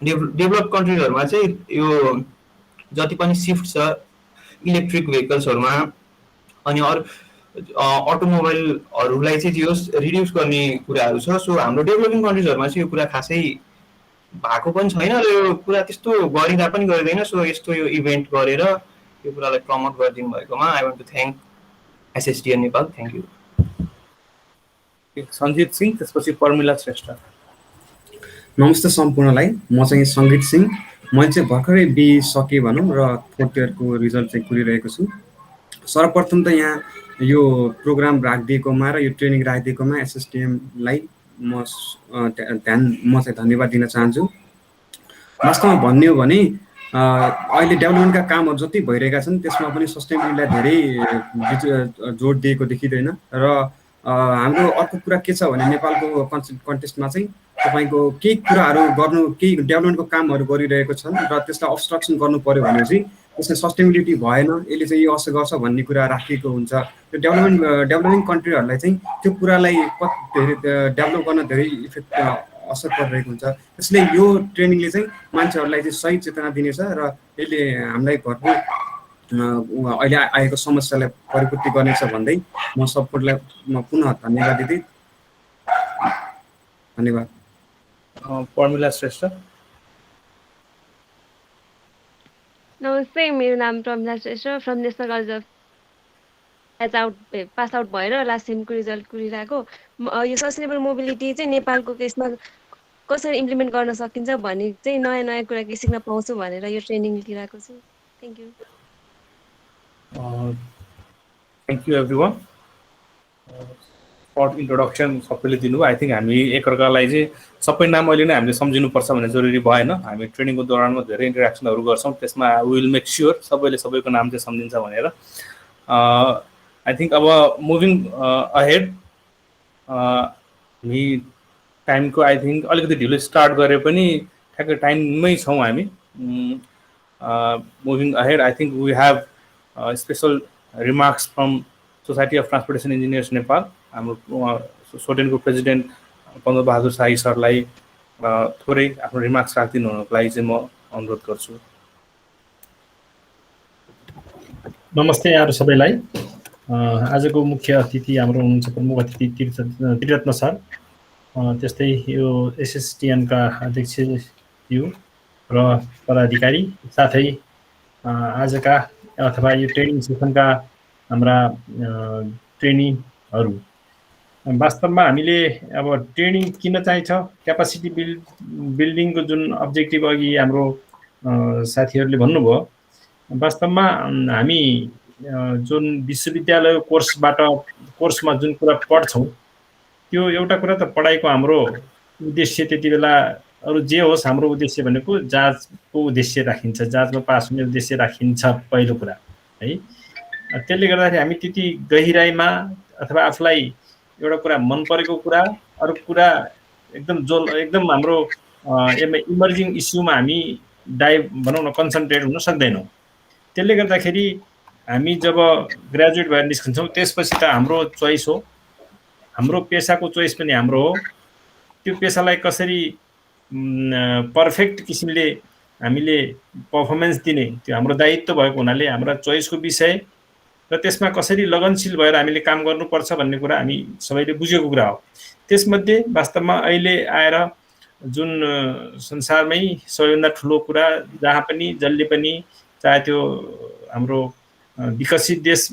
डेभलप कन्ट्रिजहरूमा चाहिँ यो जति पनि सिफ्ट छ इलेक्ट्रिक भेहिकल्सहरूमा अनि अरू अटोमोबाइलहरूलाई चाहिँ त्यो रिड्युस गर्ने कुराहरू छ। सो हाम्रो डेभलपिङ कन्ट्रिजहरूमा चाहिँ यो कुरा खासै भएको पनि छैन र यो कुरा त्यस्तो गरिँदा पनि गरिँदैन। सो यस्तो यो इभेन्ट गरेर यो कुरालाई प्रमोट गरिदिनु भएकोमा I want to thank SSTN Nepal. Thank you. Sanjit Singh, त्यसपछि पर्मिला श्रेष्ठ। नमस्ते सम्पूर्णलाई, म चाहिँ सङ्गीत सिंह। मैले चाहिँ भर्खरै बी सकेँ भनौँ र 4th इयरको रिजल्ट चाहिँ कुरिरहेको छु। सर्वप्रथम त यहाँ यो प्रोग्राम राखिदिएकोमा र यो ट्रेनिङ राखिदिएकोमा एसएसटिएमलाई म चाहिँ धन्यवाद दिन चाहन्छु। वास्तवमा भन्ने हो भने अहिले डेभलपमेन्टका कामहरू जति भइरहेका छन् त्यसमा पनि सस्टेनेबिलिटीलाई धेरै जोड दिएको देखिँदैन र हाम्रो अर्को कुरा के छ भने नेपालको कन्टेस्टमा चाहिँ तपाईँको केही कुराहरू गर्नु, केही डेभलपमेन्टको कामहरू गरिरहेको छन् र त्यसलाई अब्स्ट्रक्सन गर्नु पर्यो भने चाहिँ त्यसमा सस्टेनेबिलिटी भएन, यसले चाहिँ यो असर गर्छ भन्ने कुरा राखिएको हुन्छ। त्यो डेभलपिङ कन्ट्रीहरूलाई चाहिँ त्यो कुरालाई धेरै डेभलप गर्न धेरै इफेक्ट असर परिरहेको हुन्छ। त्यसले यो ट्रेनिङले चाहिँ मान्छेहरूलाई चाहिँ सही चेतना दिनेछ र यसले हामीलाई भरपुर अहिले आएको समस्यालाई परिपूर्ति गर्नेछ भन्दै म सबैलाई पुनः धन्यवाद दिँदै धन्यवाद। पर्मिला श्रेष्ठ। नमस्ते, मेरो नाम Pramila Shrestha from national college of pass out भएर लास्ट सेमको रिजल्ट कुरिरहेको। यो सस्टेनेबल मोबिलिटी चाहिँ नेपालको केसमा कसरी इम्प्लिमेन्ट गर्न सकिन्छ भन्ने चाहिँ नयाँ कुरा के सिक्न पाउँछु भनेर यो ट्रेनिङ लिइरहेको छु। Thank you. Thank you everyone short introduction सबैले दिनुभयो। आई थिङ्क हामी एकअर्कालाई चाहिँ सबै नाम अहिले नै हामीले सम्झिनुपर्छ भन्ने जरुरी भएन। हामी ट्रेनिङको दौरानमा धेरै इन्टरेक्सनहरू गर्छौँ, त्यसमा वी विल मेक स्योर सबैले सबैको नाम चाहिँ सम्झिन्छ भनेर। आई थिङ्क अब मुभिङ अहेड हामी टाइमको आई थिङ्क अलिकति ढिलो स्टार्ट गरे पनि ठ्याक्कै टाइममै छौँ हामी। Moving ahead I think we have special remarks from society of transportation engineers Nepal. हाम्रो सोडेनको प्रेसिडेन्ट पन्ध्र बहादुर शाही सरलाई थोरै आफ्नो रिमार्क्स राखिदिनु हुनुको लागि चाहिँ म अनुरोध गर्छु। नमस्ते यहाँहरू सबैलाई। आजको मुख्य अतिथि हाम्रो हुनुहुन्छ प्रमुख अतिथि त्रिरत्न सर, त्यस्तै यो एसएसटिएनका अध्यक्षज्यू र पदाधिकारी, साथै आजका अथवा यो ट्रेनिङ सेसनका हाम्रा ट्रेनीहरू। वास्तवमा हामीले अब ट्रेनिङ किन चाहिन्छ, क्यापासिटी बिल्डिङको जुन अब्जेक्टिभ अघि हाम्रो साथीहरूले भन्नुभयो, वास्तवमा हामी जुन विश्वविद्यालय कोर्समा जुन कुरा पढ्छौँ त्यो एउटा कुरा त पढाइको हाम्रो उद्देश्य त्यति बेला अरू जे होस्, हाम्रो उद्देश्य भनेको जाँचको उद्देश्य राखिन्छ, जाँचमा पास हुने उद्देश्य राखिन्छ पहिलो कुरा है। त्यसले गर्दाखेरि हामी त्यति गहिराइमा अथवा आफूलाई एउटा कुरा मन परेको कुरा, अरू कुरा एकदम हाम्रो इमर्जिङ इस्युमा हामी भनौँ न कन्सन्ट्रेट हुन सक्दैनौँ। त्यसले गर्दाखेरि हामी जब ग्रेजुएट भएर निस्कन्छौँ त्यसपछि त हाम्रो चोइस हो, हाम्रो पेसाको चोइस पनि हाम्रो हो। त्यो पेसालाई कसरी पर्फेक्ट किसिमले हामीले पर्फर्मेन्स दिने त्यो हाम्रो दायित्व भएको हुनाले हाम्रा चोइसको विषय र त्यसमा कसरी लगनशील भएर हामीले काम गर्नुपर्छ भन्ने कुरा हामी सबैले बुझेको कुरा हो। त्यसमध्ये वास्तवमा अहिले आएर जुन संसारमै सबैभन्दा ठुलो कुरा जहाँ पनि जसले पनि चाहे त्यो हाम्रो विकसित देश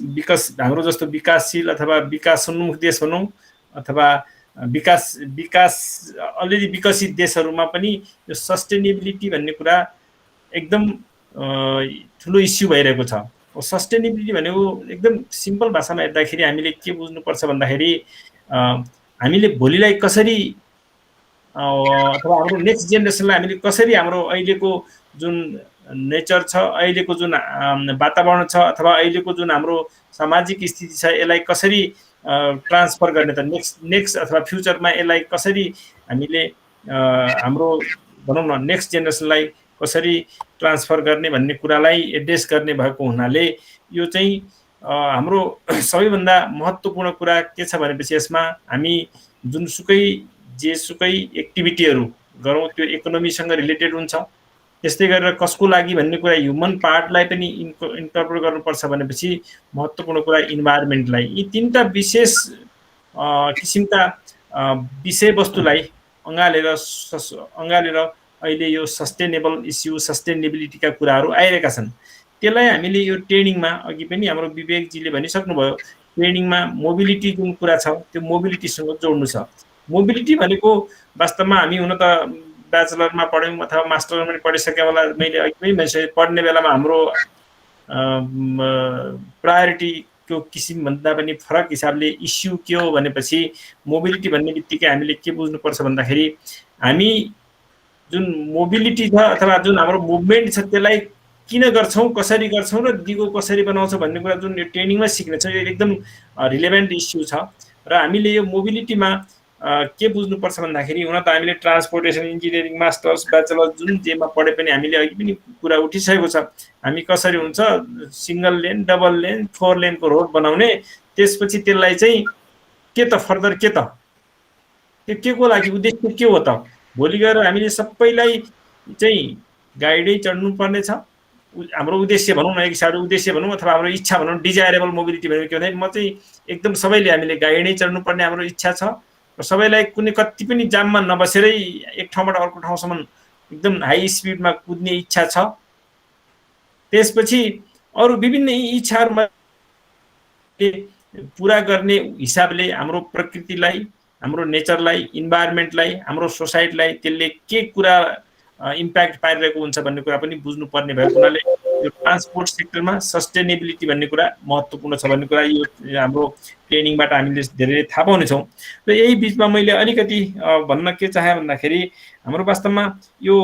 हाम्रो जस्तो विकासशील अथवा विकासोन्मुख देश भनौँ अथवा विकास अलरेडी विकसित देशहरूमा पनि यो सस्टेनेबिलिटी भन्ने कुरा एकदम ठुलो इस्यु भइरहेको छ। सस्टेनेबिलिटी भनेको एकदम सिम्पल भाषामा हेर्दाखेरि हामीले के बुझ्नुपर्छ भन्दाखेरि हामीले भोलिलाई कसरी अथवा हाम्रो नेक्स्ट जेनेरेसनलाई हामीले कसरी हाम्रो अहिलेको जुन नेचर छ, अहिलेको जुन वातावरण छ अथवा अहिलेको जुन हाम्रो सामाजिक स्थिति छ यसलाई कसरी ट्रान्सफर गर्ने त नेक्स्ट अथवा फ्युचरमा यसलाई कसरी हामीले हाम्रो भनौँ न नेक्स्ट जेनेरेसनलाई कसरी ट्रान्सफर गर्ने भन्ने कुरालाई एड्रेस गर्ने भएको हुनाले यो चाहिँ हाम्रो सबैभन्दा महत्त्वपूर्ण कुरा के छ भनेपछि यसमा हामी जुनसुकै जेसुकै एक्टिभिटीहरू गरौँ त्यो इकोनोमीसँग रिलेटेड हुन्छ। त्यस्तै गरेर कसको लागि भन्ने कुरा ह्युमन पार्टलाई पनि इन्कर्पोरेट गर्नुपर्छ भनेपछि महत्त्वपूर्ण कुरा इन्भाइरोमेन्टलाई, यी तीनटा विशेष किसिमका विषयवस्तुलाई अँगालेर अहिले यो सस्टेनेबल इस्यु सस्टेनेबिलिटीका कुराहरू आइरहेका छन्। त्यसलाई हामीले यो ट्रेनिङमा अघि पनि हाम्रो विवेकजीले भनिसक्नुभयो, ट्रेनिङमा मोबिलिटी जुन कुरा छ त्यो मोबिलिटीसँग जोड्नु छ। मोबिलिटी भनेको वास्तवमा हामी हुन त ब्याचलरमा पढ्यौँ अथवा मास्टरमा पनि पढिसके होला, मैले अघि पनि भनिसकेँ पढ्ने बेलामा हाम्रो प्रायोरिटीको किसिमभन्दा पनि फरक हिसाबले इस्यु के हो भनेपछि मोबिलिटी भन्ने बित्तिकै हामीले के बुझ्नुपर्छ भन्दाखेरि हामी जुन मोबिलिटी छ अथवा जुन हाम्रो मुभमेन्ट छ त्यसलाई किन गर्छौँ, कसरी गर्छौँ र दिगो कसरी बनाउँछौँ भन्ने कुरा जुन यो ट्रेनिङमा सिक्ने छ यो एकदम रिलेभेन्ट इस्यु छ। र हामीले यो मोबिलिटीमा के बुझ्नुपर्छ भन्दाखेरि हुन त हामीले ट्रान्सपोर्टेसन इन्जिनियरिङ मास्टर्स ब्याचलर जुन जेमा पढे पनि हामीले अघि पनि कुरा उठिसकेको छ, हामी कसरी हुन्छ सिङ्गल लेन डबल लेन 4 लेनको रोड बनाउने, त्यसपछि त्यसलाई चाहिँ के त फर्दर के त त्यो के को लागि उद्देश्य के हो त, भोलि गएर हामीले सबैलाई चाहिँ गाइडै चढ्नुपर्ने छ। हाम्रो उद्देश्य भनौँ न एक हिसाबले उद्देश्य भनौँ अथवा हाम्रो इच्छा भनौँ डिजायरेबल मोबिलिटी भनेको के भन्दाखेरि म चाहिँ एकदम सबैले हामीले गाइडै चढ्नुपर्ने हाम्रो इच्छा छ र सबैलाई कुनै कति पनि जाममा नबसेरै एक ठाउँबाट अर्को ठाउँसम्म एकदम हाई स्पिडमा कुद्ने इच्छा छ। त्यसपछि अरू विभिन्न इच्छाहरूमा पुरा गर्ने हिसाबले हाम्रो प्रकृतिलाई, हाम्रो नेचरलाई, इन्भाइरोमेन्टलाई, हाम्रो सोसाइटीलाई त्यसले के कुरा इम्प्याक्ट पारिरहेको हुन्छ भन्ने कुरा पनि बुझ्नुपर्ने भएको हुनाले यो ट्रान्सपोर्ट सेक्टरमा सस्टेनेबिलिटी भन्ने कुरा महत्त्वपूर्ण छ भन्ने कुरा यो हाम्रो ट्रेनिङबाट हामीले धेरै थाहा पाउनेछौँ। र यही बिचमा मैले अलिकति भन्न के चाहे भन्दाखेरि हाम्रो वास्तवमा यो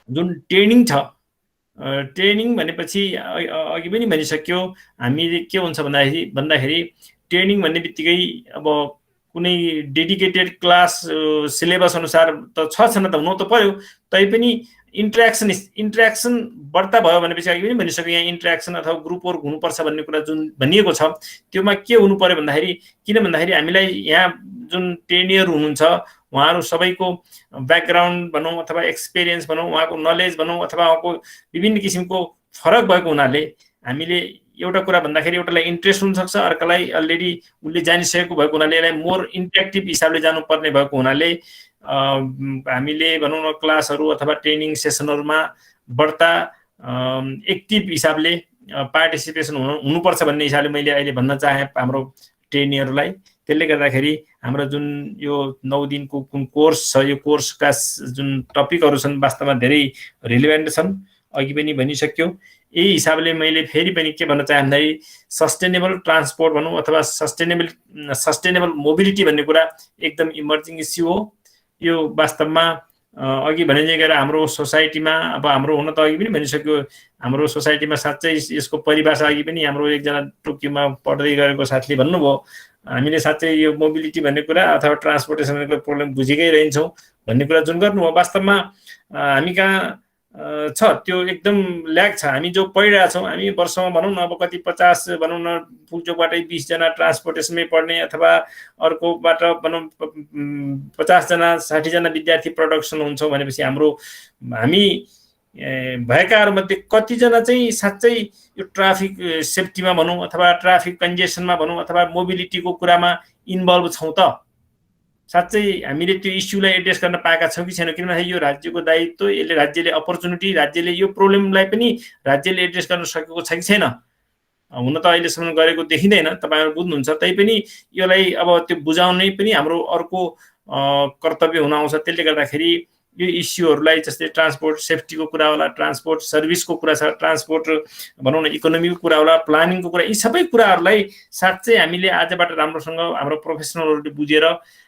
जुन ट्रेनिङ छ, ट्रेनिङ भनेपछि अघि पनि भनिसक्यो, हामीले के हुन्छ भन्दाखेरि ट्रेनिङ भन्ने बित्तिकै अब कुनै डेडिकेटेड क्लास सिलेबस अनुसार त छैन त हुनु त पर्यो, तैपनि इन्ट्रेक्सन बढ्ता भयो भनेपछि अघि पनि भनिसक्यो यहाँ इन्ट्रेक्सन अथवा ग्रुप वर्क हुनुपर्छ भन्ने कुरा जुन भनिएको छ त्योमा के हुनु पर्यो भन्दाखेरि, किन भन्दाखेरि हामीलाई यहाँ जुन ट्रेनियर हुनुहुन्छ उहाँहरू सबैको ब्याकग्राउन्ड भनौँ अथवा एक्सपिरियन्स भनौँ, उहाँको नलेज भनौँ अथवा उहाँको विभिन्न किसिमको फरक भएको हुनाले हामीले एउटा कुरा भन्दाखेरि एउटालाई इन्ट्रेस्ट हुनसक्छ, अर्कालाई अलरेडी उसले जानिसकेको भएको हुनाले यसलाई मोर इन्ट्रेक्टिभ हिसाबले जानुपर्ने भएको हुनाले हामीले भनौँ न क्लासहरू अथवा ट्रेनिङ सेसनहरूमा बढ्ता एक्टिभ हिसाबले पार्टिसिपेसन हुनुपर्छ भन्ने हिसाबले मैले अहिले भन्न चाहेँ हाम्रो ट्रेनीहरूलाई। त्यसले गर्दाखेरि हाम्रो जुन यो 9 दिनको कुन कोर्स छ, यो कोर्सका जुन टपिकहरू छन् वास्तवमा धेरै रिलेभेन्ट छन्, अघि पनि भनिसक्यो। यही हिसाबले मैले फेरि पनि के भन्न चाहे भन्दाखेरि सस्टेनेबल ट्रान्सपोर्ट भनौँ अथवा सस्टेनेबल मोबिलिटी भन्ने कुरा एकदम इमर्जिङ इस्यु हो। यो वास्तवमा अघि भने गएर हाम्रो सोसाइटीमा अब हाम्रो हुन त अघि पनि भनिसक्यो, हाम्रो सोसाइटीमा साँच्चै यसको परिभाषा अघि पनि हाम्रो एकजना टोकियोमा पढ्दै गरेको साथीले भन्नुभयो, हामीले साँच्चै यो मोबिलिटी भन्ने कुरा अथवा ट्रान्सपोर्टेसन भन्ने प्रब्लम बुझेकै रहन्छौँ भन्ने कुरा जुन गर्नुभयो वास्तवमा हामी कहाँ छ त्यो एकदम ल्याक छ। हामी जो पढिरहेछौँ, हामी वर्षमा भनौँ न अब कति 50 भनौँ न पुल्चोकबाटै 20 जना ट्रान्सपोर्टेसनमै पढ्ने अथवा अर्कोबाट भनौँ 50 जना 60 जना विद्यार्थी प्रोडक्सन हुन्छौँ भनेपछि हामी भएकाहरूमध्ये कतिजना चाहिँ साँच्चै यो ट्राफिक सेफ्टीमा भनौँ अथवा ट्राफिक कन्जेसनमा भनौँ अथवा मोबिलिटीको कुरामा इन्भल्भ छौँ त? साँच्चै हामीले त्यो इस्युलाई एड्रेस गर्न पाएका छौँ कि छैनौँ? किनभने यो राज्यको दायित्व, यसले राज्यले अपर्च्युनिटी, राज्यले यो प्रब्लमलाई पनि राज्यले एड्रेस गर्न सकेको छ कि छैन? हुन त अहिलेसम्म गरेको देखिँदैन, तपाईँहरू बुझ्नुहुन्छ। तैपनि यसलाई अब त्यो बुझाउनै पनि हाम्रो अर्को कर्तव्य हुन आउँछ। त्यसले गर्दाखेरि यो इस्युहरूलाई जस्तै ट्रान्सपोर्ट सेफ्टीको कुरा होला, ट्रान्सपोर्ट सर्भिसको कुरा छ, ट्रान्सपोर्ट भनौँ न इकोनोमीको कुरा होला, प्लानिङको कुरा, यी सबै कुराहरूलाई साँच्चै हामीले आजबाट राम्रोसँग हाम्रो प्रोफेसनलहरूले बुझेर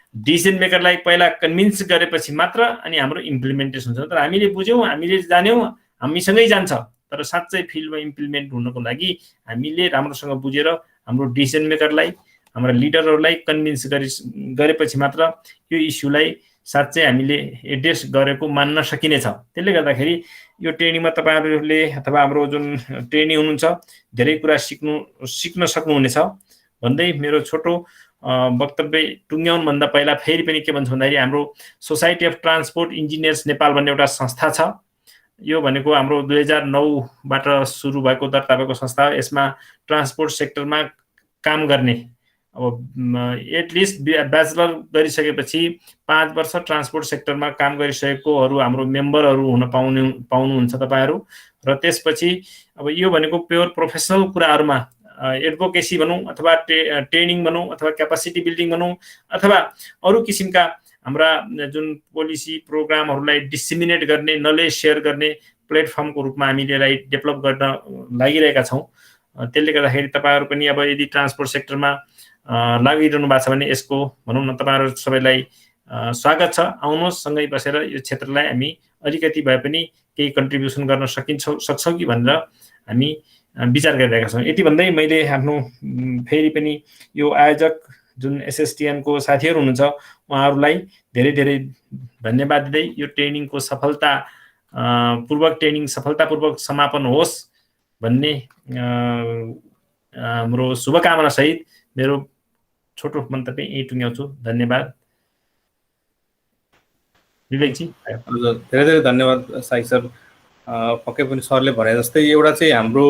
डिसिजन मेकरलाई पहिला कन्भिन्स गरेपछि मात्र अनि हाम्रो इम्प्लिमेन्टेसन हुन्छ। तर हामीले बुझ्यौँ, हामीले जान्यौँ, हामीसँगै जान्छ, तर साँच्चै फिल्डमा इम्प्लिमेन्ट हुनको लागि हामीले राम्रोसँग बुझेर हाम्रो डिसिजन मेकरलाई, हाम्रा लिडरहरूलाई कन्भिन्स गरेपछि मात्र यो इस्युलाई साँच्चै हामीले एड्रेस गरेको मान्न सकिनेछ। त्यसले गर्दाखेरि यो ट्रेनिङमा तपाईँहरूले अथवा हाम्रो जुन ट्रेनी हुनुहुन्छ धेरै कुरा सिक्न सक्नुहुनेछ भन्दै मेरो छोटो वक्तव्य टुङ्ग्याउनुभन्दा पहिला फेरि पनि के भन्छ भन्दाखेरि हाम्रो society of transport engineers Nepal भन्ने एउटा संस्था छ। यो भनेको हाम्रो 2009बाट सुरु भएको दर्ता भएको संस्था हो। यसमा ट्रान्सपोर्ट सेक्टरमा काम गर्ने अब एटलिस्ट ब्याचलर गरिसकेपछि 5 वर्ष ट्रान्सपोर्ट सेक्टरमा काम गरिसकेकोहरू हाम्रो मेम्बरहरू हुन पाउनुहुन्छ तपाईँहरू। र त्यसपछि अब यो भनेको प्योर प्रोफेसनल कुराहरूमा एडभोकेसी भनौँ अथवा ट्रेनिङ भनौँ अथवा क्यापासिटी बिल्डिङ भनौँ अथवा अरू किसिमका हाम्रा जुन पोलिसी प्रोग्रामहरूलाई डिसिमिनेट गर्ने, नलेज सेयर गर्ने प्लेटफर्मको रूपमा हामीले यसलाई डेभलप गर्न लागिरहेका छौँ। त्यसले गर्दाखेरि तपाईँहरू पनि अब यदि ट्रान्सपोर्ट सेक्टरमा लागिरहनु भएको छ भने यसको भनौँ न तपाईँहरू सबैलाई स्वागत छ। आउनुहोस्, सँगै बसेर यो क्षेत्रलाई हामी अलिकति भए पनि केही कन्ट्रिब्युसन गर्न सक्छौँ कि भनेर हामी विचार गरिरहेका छौँ। यति भन्दै मैले आफ्नो फेरि पनि यो आयोजक जुन एसएसटिएनको साथीहरू हुनुहुन्छ उहाँहरूलाई धेरै धेरै धन्यवाद दिँदै यो ट्रेनिङको सफलतापूर्वक समापन होस् भन्ने हाम्रो शुभकामना सहित मेरो छोटो मन्तव्य यही टुङ्ग्याउँछु। धन्यवाद। विवेकजी। धेरै धेरै धन्यवाद साई सर। पक्कै पनि सरले भने जस्तै एउटा चाहिँ हाम्रो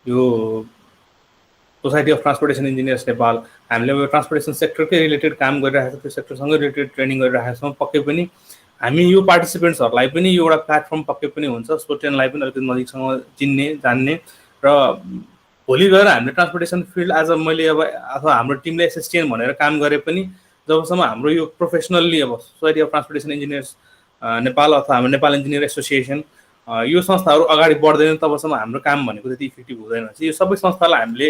यो society of transportation engineers Nepal हामीले यो ट्रान्सपोर्टेसन सेक्टरकै रिलेटेड काम गरिरहेको छ, त्यो सेक्टरसँग रिलेटेड ट्रेनिङ गरिरहेका छौँ। पक्कै पनि हामी यो पार्टिसिपेन्ट्सहरूलाई पनि यो एउटा प्लेटफर्म पक्कै पनि हुन्छ स्टुडेन्टलाई पनि अलिकति नजिकसँग चिन्ने जान्ने र भोलि गएर हामीले ट्रान्सपोर्टेसन फिल्ड आज मैले अब अथवा हाम्रो टिमले एसएसटिएन भनेर काम गरे पनि जबसम्म हाम्रो यो प्रोफेसनल्ली अब society of transportation engineers Nepal अथवा हाम्रो नेपाल इन्जिनियर एसोसिएसन यो संस्थाहरू अगाडि बढ्दैन तबसम्म हाम्रो काम भनेको त्यति इफेक्टिभ हुँदैन। यो सबै संस्थालाई हामीले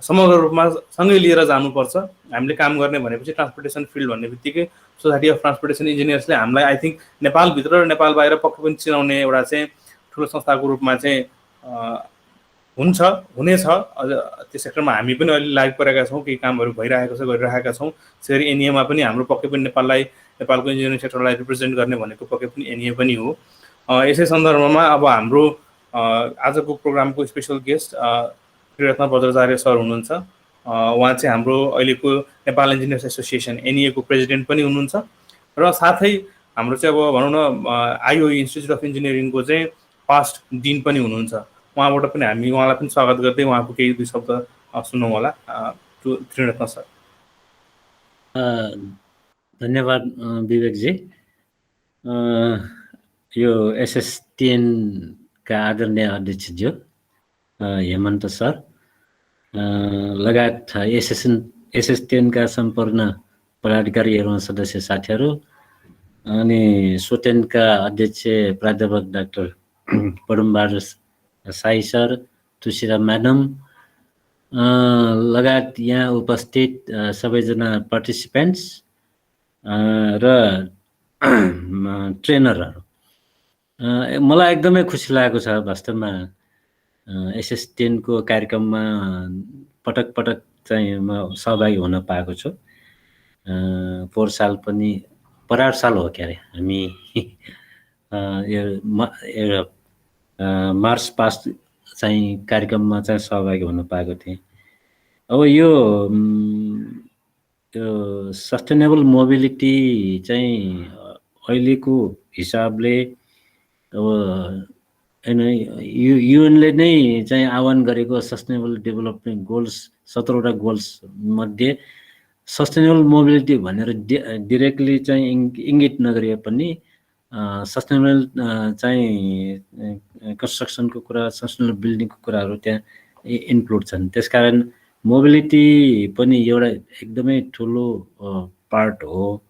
समग्र रूपमा सँगै लिएर जानुपर्छ। हामीले काम गर्ने भनेपछि ट्रान्सपोर्टेसन फिल्ड भन्ने बित्तिकै सोसाइटी अफ ट्रान्सपोर्टेसन इन्जिनियर्सले हामीलाई आई थिङ्क नेपालभित्र र नेपाल बाहिर पक्कै पनि चिनाउने एउटा चाहिँ ठुलो संस्थाको रूपमा चाहिँ हुन्छ, हुनेछ। अझ त्यो सेक्टरमा हामी पनि अहिले लागिपरेका छौँ, केही कामहरू भइरहेको छ, गरिरहेका छौँ। त्यसरी एनइएमा पनि हाम्रो पक्कै पनि नेपालको इन्जिनियरिङ सेक्टरलाई रिप्रेजेन्ट गर्ने भनेको पक्कै पनि एनइए पनि हो। यसै सन्दर्भमा अब हाम्रो आजको प्रोग्रामको स्पेसल गेस्ट त्रिरत्न बज्राचार्य सर हुनुहुन्छ। उहाँ चाहिँ हाम्रो अहिलेको नेपाल इन्जिनियर्स एसोसिएसन एनइएको प्रेसिडेन्ट पनि हुनुहुन्छ र साथै हाम्रो चाहिँ अब भनौँ न आइओई इन्स्टिच्युट अफ इन्जिनियरिङको चाहिँ पास्ट डिन पनि हुनुहुन्छ। उहाँबाट पनि हामी उहाँलाई पनि स्वागत गर्दै उहाँको केही दुई शब्द सुनौँ होला। त्रिरत्न सर। धन्यवाद विवेकजी। यो एसएसटिएनका आदरणीय अध्यक्षज्यू हेमन्त सर लगायत एसएसटिएनका सम्पूर्ण पदाधिकारी एवं सदस्य साथीहरू अनि सोटेनका अध्यक्ष प्राध्यापक doctor Padambahadur Sai sir, Tulsiram madam लगायत यहाँ उपस्थित सबैजना पार्टिसिपेन्ट्स र ट्रेनरहरू, मलाई एकदमै खुसी लागेको छ। वास्तवमा एसएसटिएनको कार्यक्रममा पटक पटक चाहिँ म सहभागी हुन पाएको छु। पोहोर साल पनि परार साल हो के अरे हामी यो मार्च पास्ट चाहिँ कार्यक्रममा चाहिँ सहभागी हुन पाएको थिएँ। अब यो सस्टेनेबल मोबिलिटी चाहिँ अहिलेको हिसाबले अब युएनले नै चाहिँ आह्वान गरेको सस्टेनेबल डेभलपमेन्ट गोल्स 17वटा गोल्स मध्ये सस्टेनेबल मोबिलिटी भनेर डिरेक्टली चाहिँ इङ्गित नगरिए पनि सस्टेनेबल चाहिँ कन्स्ट्रक्सनको कुरा, सस्टेनेबल बिल्डिङको कुराहरू त्यहाँ इन्क्लुड छन्। त्यसकारण मोबिलिटी पनि एउटा एकदमै ठुलो पार्ट हो।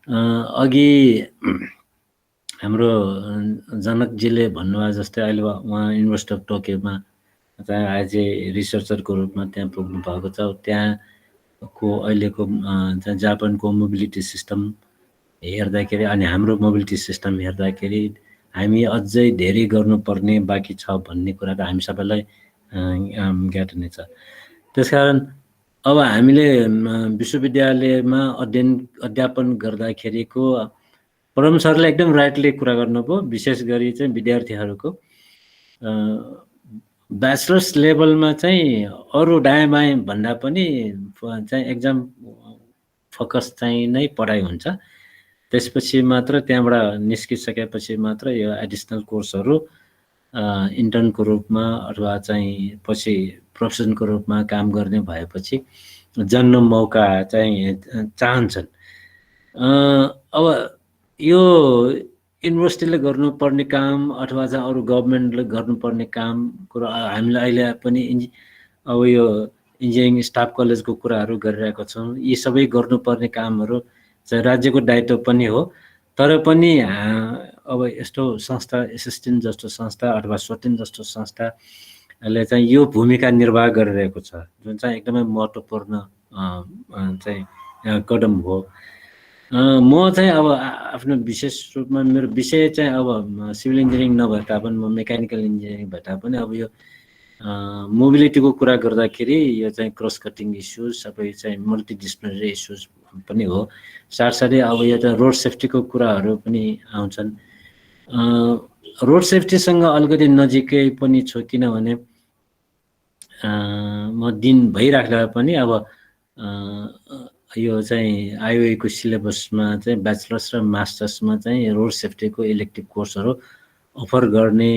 अघि हाम्रो जनकजीले भन्नुभयो जस्तै अहिले उहाँ युनिभर्सिटी अफ टोकियोमा चाहिँ एज ए रिसर्चरको रूपमा त्यहाँ पुग्नु भएको छ। त्यहाँको अहिलेको जापानको मोबिलिटी सिस्टम हेर्दाखेरि अनि हाम्रो मोबिलिटी सिस्टम हेर्दाखेरि हामी अझै धेरै गर्नुपर्ने बाँकी छ भन्ने कुरा त हामी सबैलाई ज्ञात नै छ। त्यसकारण अब हामीले विश्वविद्यालयमा अध्यापन गर्दाखेरिको परम सरले एकदम राइटली कुरा गर्नुभयो। विशेष गरी चाहिँ विद्यार्थीहरूको ब्याचलर्स लेभलमा चाहिँ अरू दायाँ बायाँ भन्दा पनि चाहिँ एक्जाम फोकस चाहिँ नै पढाइ हुन्छ। त्यसपछि मात्र त्यहाँबाट निस्किसकेपछि मात्र यो एडिसनल कोर्सहरू इन्टर्नको रूपमा अथवा चाहिँ पछि प्रोफेसनको रूपमा काम गर्ने भएपछि जन्म मौका चाहिँ चाहन्छन्। अब यो युनिभर्सिटीले गर्नुपर्ने काम अथवा चाहिँ अरू गभर्मेन्टले गर्नुपर्ने काम कुरा हामीले अहिले पनि अब यो इन्जिनियरिङ स्टाफ कलेजको कुराहरू गरिरहेका छौँ। यी सबै गर्नुपर्ने कामहरू चाहिँ राज्यको दायित्व पनि हो। तर पनि अब यस्तो संस्था एसएसटिएन जस्तो संस्था अथवा सोटेन जस्तो संस्थाले चाहिँ यो भूमिका निर्वाह गरिरहेको छ, जुन चाहिँ एकदमै महत्त्वपूर्ण चाहिँ कदम हो। म चाहिँ अब आफ्नो विशेष रूपमा मेरो विषय चाहिँ अब सिभिल इन्जिनियरिङ नभए तापनि म मेकानिकल इन्जिनियरिङ भए तापनि अब यो मोबिलिटीको कुरा गर्दाखेरि यो चाहिँ क्रस कटिङ इस्युज सबै चाहिँ मल्टिडिसिप्लिनरी इस्युज पनि हो। साथसाथै अब यो त रोड सेफ्टीको कुराहरू पनि आउँछन्। रोड सेफ्टीसँग अलिकति नजिकै पनि छु, किनभने म दिन भइराख्दा पनि अब यो चाहिँ आइओएको सिलेबसमा चाहिँ ब्याचलर्स र मास्टर्समा चाहिँ रोड सेफ्टीको इलेक्टिभ कोर्सहरू अफर गर्ने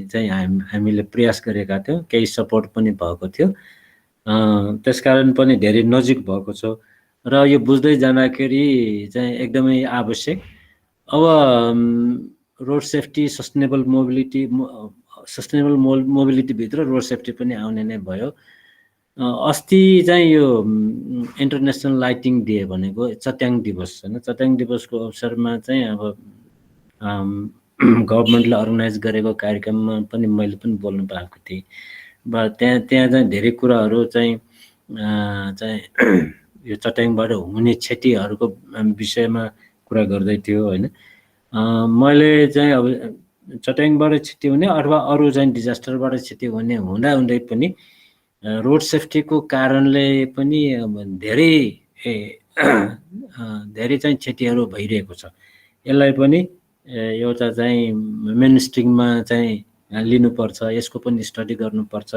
चाहिँ हामीले प्रयास गरेका थियौँ। केही सपोर्ट पनि भएको थियो। त्यसकारण पनि धेरै नजिक भएको छ र यो बुझ्दै जाँदाखेरि चाहिँ एकदमै आवश्यक। अब रोड सेफ्टी सस्टेनेबल मोबिलिटीभित्र रोड सेफ्टी पनि आउने नै भयो। अस्ति चाहिँ यो इन्टरनेसनल लाइटिङ डे भनेको चट्याङ दिवस होइन, चट्याङ दिवसको अवसरमा चाहिँ अब गभर्मेन्टले अर्गनाइज गरेको कार्यक्रममा पनि मैले पनि बोल्नु पाएको थिएँ। त्यहाँ चाहिँ धेरै कुराहरू चाहिँ यो चट्याङबाट हुने क्षतिहरूको विषयमा कुरा गर्दै थियो होइन। मैले चाहिँ अब चट्याङबाट क्षति हुने अथवा अरू चाहिँ डिजास्टरबाट क्षति हुने हुँदै पनि रोड सेफ्टीको कारणले पनि धेरै चाहिँ क्षतिहरू भइरहेको छ। यसलाई पनि एउटा चाहिँ मेन स्ट्रिममा चाहिँ लिनुपर्छ, यसको पनि स्टडी गर्नुपर्छ,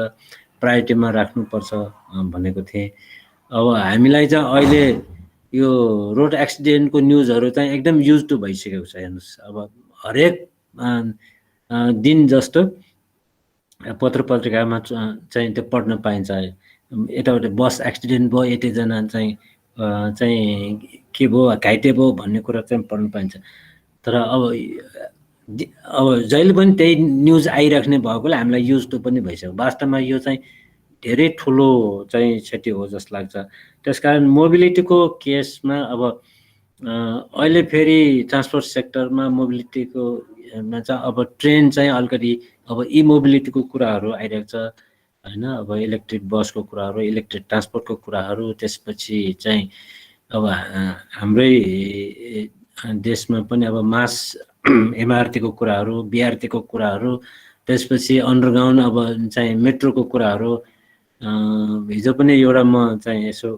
प्रायोरिटीमा राख्नुपर्छ भनेको थिएँ। अब हामीलाई चाहिँ अहिले यो रोड एक्सिडेन्टको न्युजहरू चाहिँ एकदम युज टु भइसकेको छ। हेर्नुहोस् अब हरेक दिन जस्तो पत्र पत्रिकामा चाहिँ त्यो पढ्न पाइन्छ। यताउता बस एक्सिडेन्ट भयो, यतिजना चाहिँ के भयो, घाइते भयो भन्ने कुरा चाहिँ पढ्न पाइन्छ। तर अब जहिले पनि त्यही न्युज आइराख्ने भएकोले हामीलाई युज टु पनि भइसक्यो। वास्तवमा यो चाहिँ धेरै ठुलो चाहिँ क्षति हो जस्तो लाग्छ। त्यसकारण मोबिलिटीको केसमा अब अहिले फेरि ट्रान्सपोर्ट सेक्टरमा मोबिलिटीको चाहिँ अब ट्रेन चाहिँ अलिकति अब ई मोबिलिटीको कुराहरू आइरहेको छ होइन। अब इलेक्ट्रिक बसको कुराहरू, इलेक्ट्रिक ट्रान्सपोर्टको कुराहरू, त्यसपछि चाहिँ अब हाम्रै देशमा पनि अब मास एमआरटीको कुराहरू, बिआरटीको कुराहरू, त्यसपछि अन्डरग्राउन्ड अब चाहिँ मेट्रोको कुराहरू। हिजो पनि एउटा म चाहिँ यसो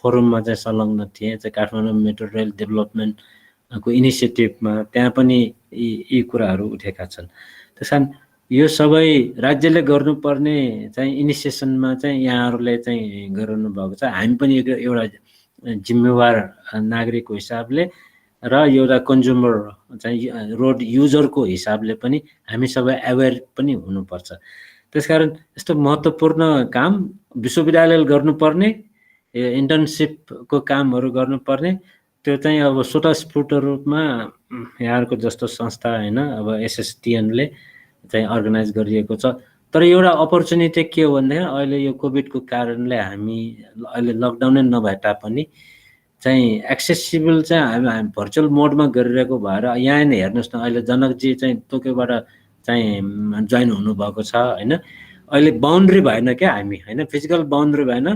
फोरममा चाहिँ संलग्न थिएँ चाहिँ काठमाडौँ मेट्रो रेल डेभलपमेन्टको इनिसिएटिभमा, त्यहाँ पनि यी कुराहरू उठेका छन्। त्यस कारण यो सबै राज्यले गर्नुपर्ने चाहिँ इनिसिएसनमा चाहिँ यहाँहरूले चाहिँ गराउनु भएको छ। हामी पनि एउटा जिम्मेवार नागरिकको हिसाबले र एउटा कन्ज्युमर चाहिँ रोड युजरको हिसाबले पनि हामी सबै अवेर पनि हुनुपर्छ। त्यसकारण यस्तो महत्त्वपूर्ण काम विश्वविद्यालयले गर्नुपर्ने, इन्टर्नसिपको कामहरू गर्नुपर्ने, त्यो चाहिँ अब स्वतस्फूर्त रूपमा यहाँहरूको जस्तो संस्था होइन अब एसएसटिएनले चाहिँ अर्गनाइज गरिएको छ। तर एउटा अपर्च्युनिटी के हो भन्दाखेरि अहिले यो कोभिडको कारणले हामी अहिले लकडाउनै नभए तापनि चाहिँ एक्सेसिबल चाहिँ हामी भर्चुअल मोडमा गरिरहेको भएर यहाँ नै हेर्नुहोस् न, अहिले जनकजी चाहिँ टोकियोबाट चाहिँ जोइन हुनुभएको छ होइन। अहिले बााउन्ड्री भएन क्या हामी होइन, फिजिकल बााउन्ड्री भएन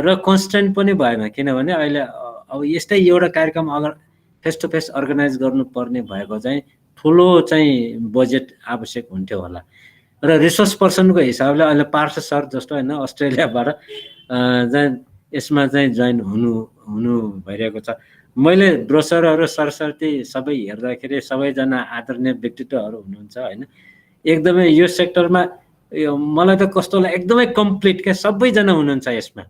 र कन्स्टेन्ट पनि भएन। किनभने अहिले अब यस्तै एउटा कार्यक्रम अगर फेस टु फेस अर्गनाइज गर्नुपर्ने भएको चाहिँ ठुलो चाहिँ बजेट आवश्यक हुन्थ्यो होला। र रिसोर्स पर्सनको हिसाबले अहिले पार्थ सर जस्तो होइन अस्ट्रेलियाबाट चाहिँ यसमा चाहिँ जोइन हुनु भइरहेको छ। मैले ब्रोसरहरू सरस्वती सबै हेर्दाखेरि सबैजना आदरणीय व्यक्तित्वहरू हुनुहुन्छ होइन। एकदमै यो सेक्टरमा यो मलाई त कस्तो एकदमै कम्प्लिट क्या, सबैजना हुनुहुन्छ यसमा।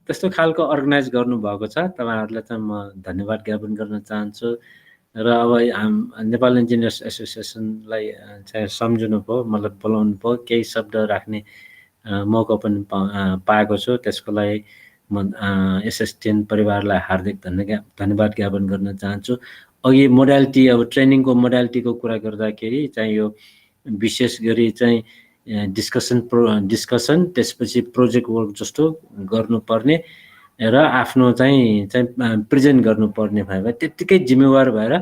त्यस्तो खालको अर्गनाइज गर्नुभएको छ। तपाईँहरूलाई चाहिँ म धन्यवाद ज्ञापन गर्न चाहन्छु। र अब नेपाल इन्जिनियर्स एसोसिएसनलाई चाहिँ सम्झिनु भयो, मतलब बोलाउनु भयो, केही शब्द राख्ने मौका पनि पाएको छु। त्यसको लागि म एसएसटिएन परिवारलाई हार्दिक धन्यवाद ज्ञापन गर्न चाहन्छु। अघि मोडालिटी अब ट्रेनिङको मोडालिटीको कुरा गर्दाखेरि चाहिँ यो विशेष गरी चाहिँ डिस्कसन त्यसपछि प्रोजेक्ट वर्क जस्तो गर्नुपर्ने र आफ्नो चाहिँ प्रेजेन्ट गर्नुपर्ने भए त्यत्तिकै जिम्मेवार भएर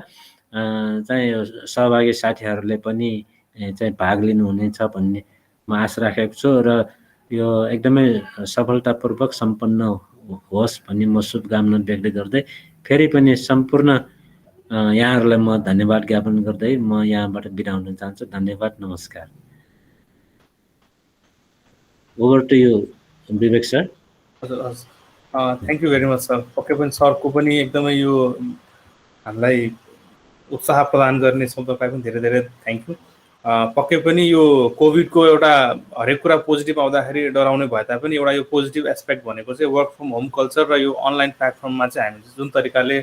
चाहिँ सहभागी साथीहरूले पनि चाहिँ भाग लिनुहुनेछ भन्ने म आशा राखेको छु। र यो एकदमै सफलतापूर्वक सम्पन्न होस् भन्ने म शुभकामना व्यक्त गर्दै फेरि पनि सम्पूर्ण यहाँहरूलाई म धन्यवाद ज्ञापन गर्दै म यहाँबाट बिदा हुन चाहन्छु। धन्यवाद, नमस्कार। Over to you Vivek sir. हजुर हजुर, thank you very much sir. पक्कै पनि सरको पनि एकदमै यो हामीलाई उत्साह प्रदान गर्ने शब्दलाई पनि धेरै धेरै थ्याङ्क यू। पक्कै पनि यो कोभिडको एउटा हरेक कुरा पोजिटिभ आउँदाखेरि डराउने भए तापनि एउटा यो पोजिटिभ एस्पेक्ट भनेको चाहिँ वर्क फ्रम होम कल्चर र यो अनलाइन प्लेटफर्ममा चाहिँ हामी जुन तरिकाले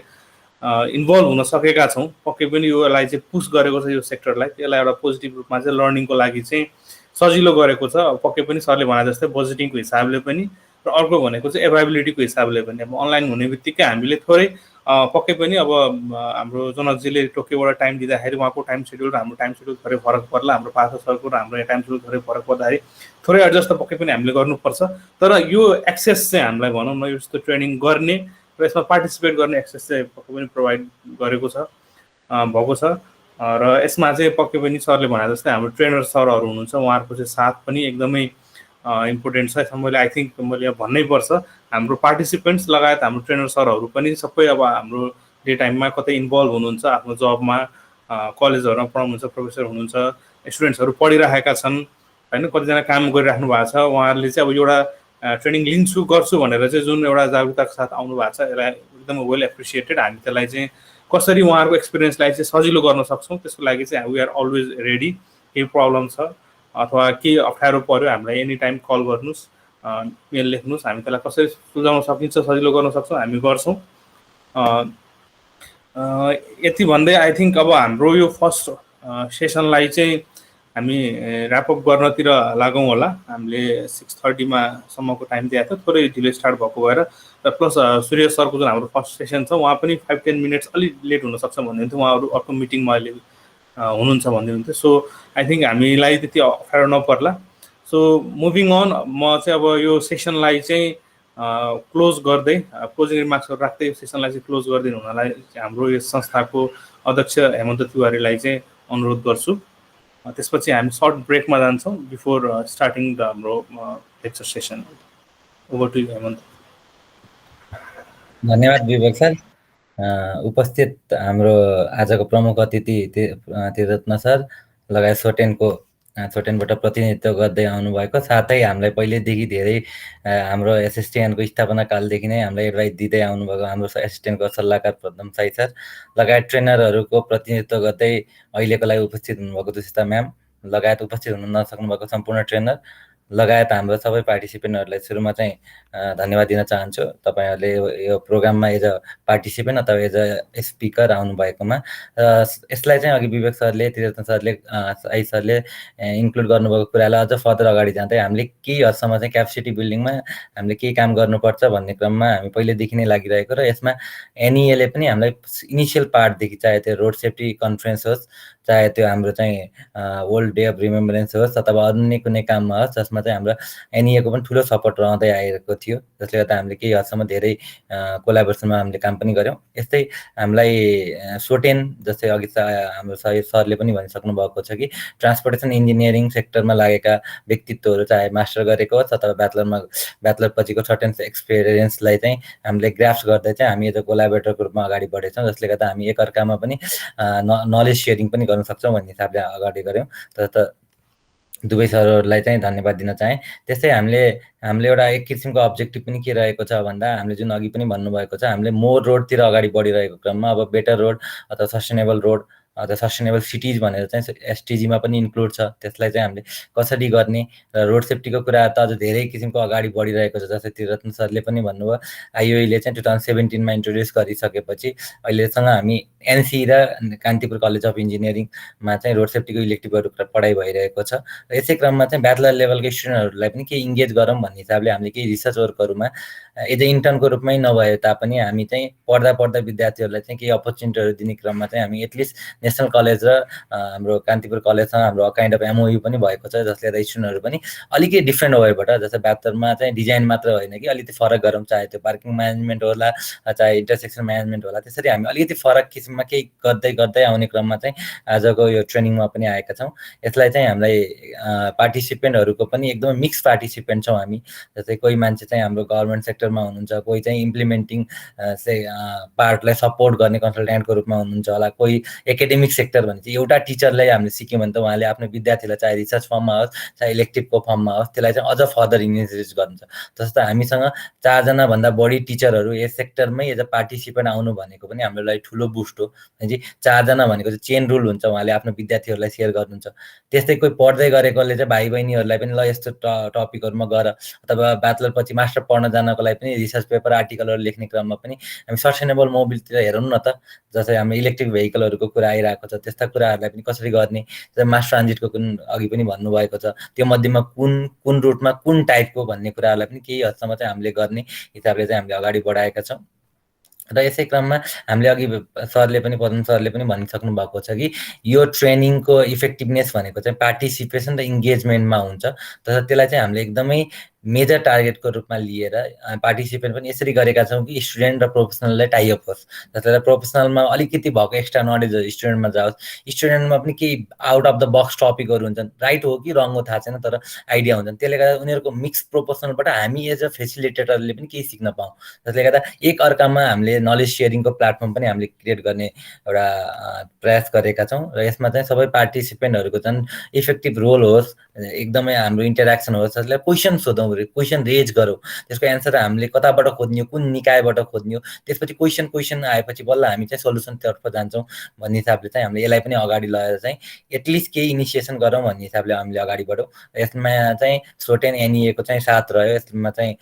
इन्भल्भ हुन सकेका छौँ, पक्कै पनि यसलाई चाहिँ पुस गरेको छ यो सेक्टरलाई। त्यसलाई एउटा पोजिटिभ रूपमा चाहिँ लर्निङको लागि चाहिँ सजिलो गरेको छ। पक्कै पनि सरले भने जस्तै बजेटिङको हिसाबले पनि र अर्को भनेको चाहिँ एभाइबिलिटीको हिसाबले पनि। अब अनलाइन हुने बित्तिकै हामीले थोरै पक्कै पनि अब हाम्रो जनकजीले टोकियोबाट टाइम दिँदाखेरि उहाँको टाइम सेड्युल र हाम्रो टाइम सेड्युल थोरै फरक पर्ला, हाम्रो पार्थ सरको र हाम्रो टाइम सेड्युल थोरै फरक पर्दाखेरि थोरै एडजस्ट त पक्कै पनि हामीले गर्नुपर्छ। तर यो एक्सेस चाहिँ हामीलाई भनौँ न यो जस्तो ट्रेनिङ गर्ने र यसमा पार्टिसिपेट गर्ने एक्सेस चाहिँ पक्कै पनि प्रोभाइड गरेको छ भएको छ। र यसमा चाहिँ पक्कै पनि सरले भने जस्तै हाम्रो ट्रेनर सरहरू हुनुहुन्छ, उहाँहरूको चाहिँ साथ पनि एकदमै इम्पोर्टेन्ट छ। यसमा मैले आई थिङ्क मैले यहाँ भन्नै पर्छ, हाम्रो पार्टिसिपेन्ट्स लगायत हाम्रो ट्रेनर सरहरू पनि सबै अब हाम्रो डे टाइममा कतै इन्भल्भ हुनुहुन्छ, आफ्नो जबमा कलेजहरूमा पढाउनुहुन्छ, प्रोफेसर हुनुहुन्छ, स्टुडेन्ट्सहरू पढिरहेका छन् होइन, कतिजना काम गरिराख्नु भएको छ। उहाँहरूले चाहिँ अब एउटा ट्रेनिङ लिन्छु गर्छु भनेर चाहिँ जुन एउटा जागरुकताको साथ आउनु भएको छ, यसलाई एकदमै वेल एप्रिसिएटेड। हामी त्यसलाई चाहिँ कसरी उहाँहरूको एक्सपिरियन्सलाई चाहिँ सजिलो गर्न सक्छौँ त्यसको लागि चाहिँ वी आर अलवेज रेडी। केही प्रब्लम छ अथवा केही अप्ठ्यारो पऱ्यो हामीलाई एनी टाइम कल गर्नुहोस्, मेल लेख्नुहोस्, हामी त्यसलाई कसरी सुल्झाउन सकिन्छ, सजिलो गर्न सक्छौँ, हामी गर्छौँ। यति भन्दै आई थिङ्क अब हाम्रो यो फर्स्ट सेसनलाई चाहिँ हामी ऱ्यापअप गर्नतिर लागौँ होला। हामीले 6:30 सम्मको टाइम दिएको थियो, थोरै ढिलो स्टार्ट भएको भएर, र प्लस सूर्य सरको जुन हाम्रो फर्स्ट सेसन छ उहाँ पनि 5-10 मिनट्स अलिक लेट हुनसक्छ भन्दै हुन्थ्यो, उहाँहरू अर्को मिटिङमा अहिले हुनुहुन्छ भन्दै हुन्थ्यो। सो आई थिङ्क हामीलाई त्यति अप्ठ्यारो नपर्ला। सो मुभिङ अन, म चाहिँ अब यो सेसनलाई चाहिँ क्लोज गर्दै क्लोजिङ रिमार्क्सहरू राख्दै सेसनलाई चाहिँ क्लोज गरिदिनु हुनलाई हाम्रो यस संस्थाको अध्यक्ष हेमन्त तिवारीलाई चाहिँ अनुरोध गर्छु। त्यसपछि हामी सर्ट ब्रेकमा जान्छौँ बिफोर स्टार्टिङ द हाम्रो lecture session. Over to Hemant. धन्यवाद विवेक सर। उपस्थित हाम्रो आजको प्रमुख अतिथि त्रिरत्न सर लगायत सोटेनबाट प्रतिनिधित्व गर्दै आउनुभएको, साथै हामीलाई पहिल्यैदेखि धेरै हाम्रो एसएसटिएनको स्थापना कालदेखि नै हामीलाई एडभाइस दिँदै आउनुभएको हाम्रो एसिस्टेन्टको सल्लाहकार पदम साई सर लगायत ट्रेनरहरूको प्रतिनिधित्व गर्दै अहिलेको लागि उपस्थित हुनुभएको दुष्ता म्याम लगायत उपस्थित हुन नसक्नु भएको सम्पूर्ण ट्रेनर लगायत हाम्रो सबै पार्टिसिपेन्टहरूलाई सुरुमा चाहिँ धन्यवाद दिन चाहन्छु। तपाईँहरूले यो प्रोग्राममा एज अ पार्टिसिपेन्ट अथवा एज अ स्पिकर आउनुभएकोमा। यसलाई चाहिँ अघि विवेक सरले त्रिरत्न सरले साई सरले इन्क्लुड गर्नुभएको कुरालाई अझ फर्दर अगाडि जाँदै हामीले केही हदसम्म चाहिँ क्यापेसिटी बिल्डिङमा हामीले केही काम गर्नुपर्छ भन्ने क्रममा हामी पहिलेदेखि नै लागिरहेको, र यसमा एनइएले पनि हामीलाई इनिसियल पार्टदेखि चाहे त्यो रोड सेफ्टी कन्फरेन्स होस्, चाहे त्यो हाम्रो चाहिँ वर्ल्ड डे अफ रिमेम्बरेन्स होस् अथवा अन्य कुनै काममा होस्, जसमा चाहिँ हाम्रो एनइएको पनि ठुलो सपोर्ट रहँदै आएको थियो, जसले गर्दा हामीले केही हदसम्म धेरै कोलाबोरेसनमा हामीले काम पनि गऱ्यौँ। यस्तै हामीलाई सोटेन जस्तै अघि हाम्रो सरले पनि भनिसक्नु भएको छ कि ट्रान्सपोर्टेसन इन्जिनियरिङ सेक्टरमा लागेका व्यक्तित्वहरू चाहे मास्टर गरेको होस् अथवा ब्याचलर पछिको सर्टेन एक्सपिरियन्सलाई चाहिँ हामीले ग्राफ्स गर्दै चाहिँ हामी एज अ कोलाबोरेटरको रूपमा अगाडि बढेछौँ, जसले गर्दा हामी एकअर्कामा पनि नलेज सेयरिङ पनि गर्न सक्छौँ भन्ने हिसाबले अगाडि गऱ्यौँ। त दुवै सरहरूलाई चाहिँ धन्यवाद दिन चाहेँ। त्यस्तै हामीले एउटा एक किसिमको अब्जेक्टिभ पनि के रहेको छ भन्दा हामीले जुन अघि पनि भन्नुभएको छ, हामीले मोर रोडतिर अगाडि बढिरहेको क्रममा अब बेटर रोड अथवा सस्टेनेबल रोड अथवा सस्टेनेबल सिटिज भनेर चाहिँ एसटिजीमा पनि इन्क्लुड छ। त्यसलाई चाहिँ हामीले कसरी गर्ने र रोड सेफ्टीको कुरा त अझ धेरै किसिमको अगाडि बढिरहेको छ, जस्तै त्रिरत्न सरले पनि भन्नुभयो आइओईले चाहिँ 2017मा इन्ट्रोड्युस गरिसकेपछि अहिलेसँग हामी एनसी र कान्तिपुर कलेज अफ इन्जिनियरिङमा चाहिँ रोड सेफ्टीको इलेक्टिभहरू पढाइ भइरहेको छ। र यसै क्रममा चाहिँ ब्याचलर लेभलको स्टुडेन्टहरूलाई पनि केही इङ्गेज गरौँ भन्ने हिसाबले हामीले केही रिसर्च वर्कहरूमा एज अ इन्टर्नको रूपमै नभए तापनि हामी चाहिँ पढ्दा विद्यार्थीहरूलाई चाहिँ केही अपर्च्युनिटीहरू दिने क्रममा चाहिँ हामी एटलिस्ट नेसनल कलेज र हाम्रो कान्तिपुर कलेजसँग हाम्रो काइन्ड अफ एमओयू पनि भएको छ, जसले गर्दा स्टुडेन्टहरू पनि अलिकति डिफ्रेन्ट वेबाट, जस्तै ब्याचलरमा चाहिँ डिजाइन मात्र होइन कि अलिकति फरक गरौँ, चाहे त्यो पार्किङ म्यानेजमेन्ट होला चाहे इन्टरसेक्सन म्यानेजमेन्ट होला, त्यसरी हामी अलिकति फरक किसिममा केही गर्दै आउने क्रममा चाहिँ आजको यो ट्रेनिङमा पनि आएका छौँ। यसलाई चाहिँ हामीलाई पार्टिसिपेन्टहरूको पनि एकदमै मिक्स पार्टिसिपेन्ट छौँ हामी, जस्तै कोही मान्छे चाहिँ हाम्रो गभर्मेन्ट सेक्टरमा हुनुहुन्छ, कोही चाहिँ इम्प्लिमेन्टिङ पार्टलाई सपोर्ट गर्ने कन्सल्टेन्टको रूपमा हुनुहुन्छ होला, कोही एकाडेमिक सेक्टर भने चाहिँ एउटा टिचरलाई हामीले सिक्यौँ भने त उहाँले आफ्नो विद्यार्थीलाई चाहे रिसर्च फर्ममा होस् चाहे इलेक्टिभको फर्ममा होस् त्यसलाई चाहिँ अझ फर्दर इन्करेज गर्नुहुन्छ। जस्तो हामीसँग 4 जनाभन्दा बढी टिचरहरू यस सेक्टरमै एज अ पार्टिसिपेन्ट आउनु भनेको पनि हाम्रो लागि ठुलो बुस्ट हो। जी 4 जना भनेको चाहिँ चेन रुल हुन्छ, उहाँले आफ्नो विद्यार्थीहरूलाई सेयर गर्नुहुन्छ। त्यस्तै कोही पढ्दै गरेकोले चाहिँ भाइ बहिनीहरूलाई पनि ल यस्तो टपिकहरूमा गर अथवा ब्याचलर पछि मास्टर पढ्न जानको लागि पनि रिसर्च पेपर आर्टिकलहरू लेख्ने क्रममा पनि हामी सस्टेनेबल मोबिलिटीतिर हेरौँ न त, जस्तै हाम्रो इलेक्ट्रिक भेहिकलहरूको कुरा आइरहेको छ, त्यस्ता कुराहरूलाई पनि कसरी गर्ने, मास ट्रान्जिटको कुन अघि पनि भन्नुभएको छ, त्यो मध्येमा कुन रुटमा कुन टाइपको भन्ने कुराहरूलाई पनि केही हदसम्म चाहिँ हामीले गर्ने हिसाबले चाहिँ हामीले अगाडि बढाएका छौँ। र यसै क्रममा हामीले अघि सरले पनि पदम सरले पनि भनिसक्नु भएको छ कि यो ट्रेनिङको इफेक्टिभनेस भनेको चाहिँ पार्टिसिपेसन र इङ्गेजमेन्टमा हुन्छ। तर त्यसलाई चाहिँ हामीले एकदमै मेजर टार्गेटको रूपमा लिएर पार्टिसिपेट पनि यसरी गरेका छौँ कि स्टुडेन्ट र प्रोफेसनललाई टाइअप होस्, जसलाई प्रोफेसनलमा अलिकति भएको एक्स्ट्रा नलेजहरू स्टुडेन्टमा जाओस्, स्टुडेन्टमा पनि केही आउट अफ द बक्स टपिकहरू हुन्छन्, राइट हो कि रङ हो थाहा छैन तर आइडिया हुन्छन्, त्यसले गर्दा उनीहरूको मिक्स प्रोपोर्सनलबाट हामी एज अ फेसिलिटेटरले पनि केही सिक्न पाऊँ, जसले गर्दा एक अर्कामा हामीले नलेज सेयरिङको प्लेटफर्म पनि हामीले क्रिएट गर्ने एउटा प्रयास गरेका छौँ र यसमा चाहिँ सबै पार्टिसिपेन्टहरूको चाहिँ इफेक्टिभ रोल होस्, एकदमै हाम्रो इन्टरेक्सन होस्, जसले क्वेसन सोधौँ, क्वेसन रेज गरौँ, त्यसको एन्सर हामीले कताबाट खोज्ने हो, कुन निकायबाट खोज्ने हो, त्यसपछि क्वेसन आएपछि बल्ल हामी चाहिँ सोल्युसनतर्फ जान्छौँ भन्ने हिसाबले चाहिँ हामीले यसलाई पनि अगाडि लगेर चाहिँ एटलिस्ट केही इनिसिएसन गरौँ भन्ने हिसाबले हामीले अगाडि बढौँ। यसमा चाहिँ छोटेन एनइएको चाहिँ साथ रह्यो, यसमा चाहिँ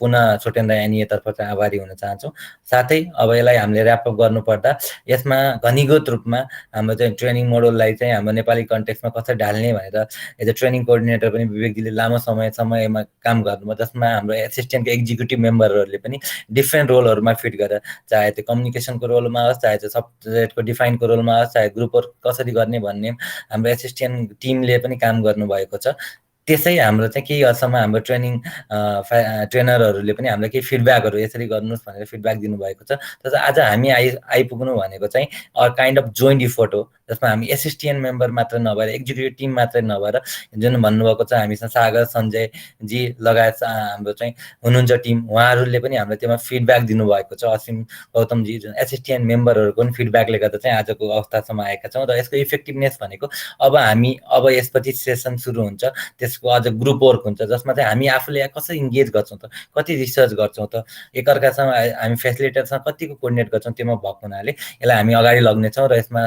पुनः छोटेन र एनइएतर्फ चाहिँ आभारी हुन चाहन्छौँ। साथै अब यसलाई हामीले ऱ्यापअप गर्नुपर्दा यसमा घनीभूत रूपमा हाम्रो चाहिँ ट्रेनिङ मोडललाई चाहिँ हाम्रो नेपाली कन्टेक्स्टमा कसरी ढाल्ने भनेर एज अ ट्रेनिङ कोअर्डिनेटर पनि विवेकजीले लामो समयमा काम गर्नुभयो, जसमा हाम्रो एसिस्टेन्टको एक्जिक्युटिभ मेम्बरहरूले पनि डिफ्रेन्ट रोलहरूमा फिट गरेर, चाहे त्यो कम्युनिकेसनको रोलमा होस्, चाहे त्यो सब्जेक्टको डिफाइनको रोलमा होस्, चाहे ग्रुपवर्क कसरी गर्ने भन्ने हाम्रो एसिस्टेन्ट टिमले पनि काम गर्नुभएको छ। त्यसै हाम्रो चाहिँ केही हदसम्म हाम्रो ट्रेनरहरूले पनि हामीलाई केही फिडब्याकहरू यसरी गर्नुहोस् भनेर फिडब्याक दिनुभएको छ। तर आज हामी आइपुग्नु भनेको चाहिँ काइन्ड अफ जोइन्ट इफोर्ट हो, जसमा हामी एसिस्टेन्ट मेम्बर मात्र नभएर एक्जिक्युटिभ टिम मात्रै नभएर जुन भन्नुभएको छ हामीसँग सागर सञ्जयजी लगायत हाम्रो चाहिँ हुनुहुन्छ टिम, उहाँहरूले पनि हामीलाई त्यसमा फिडब्याक दिनुभएको छ। असीम गौतमजी जुन एसिस्टेन्ट मेम्बरहरूको पनि फिडब्याकले गर्दा चाहिँ आजको अवस्थासम्म आएका छौँ र यसको इफेक्टिभनेस भनेको अब यसपछि सेसन सुरु हुन्छ, त्यसको अझ ग्रुप वर्क हुन्छ, जसमा चाहिँ हामी आफूले कसरी इन्गेज गर्छौँ त, कति रिसर्च गर्छौँ त, एकअर्कासँग हामी फेसिलिटेटरसँग कतिको कोअर्डिनेट गर्छौँ, त्योमा भएको हुनाले यसलाई हामी अगाडि लग्नेछौँ र यसमा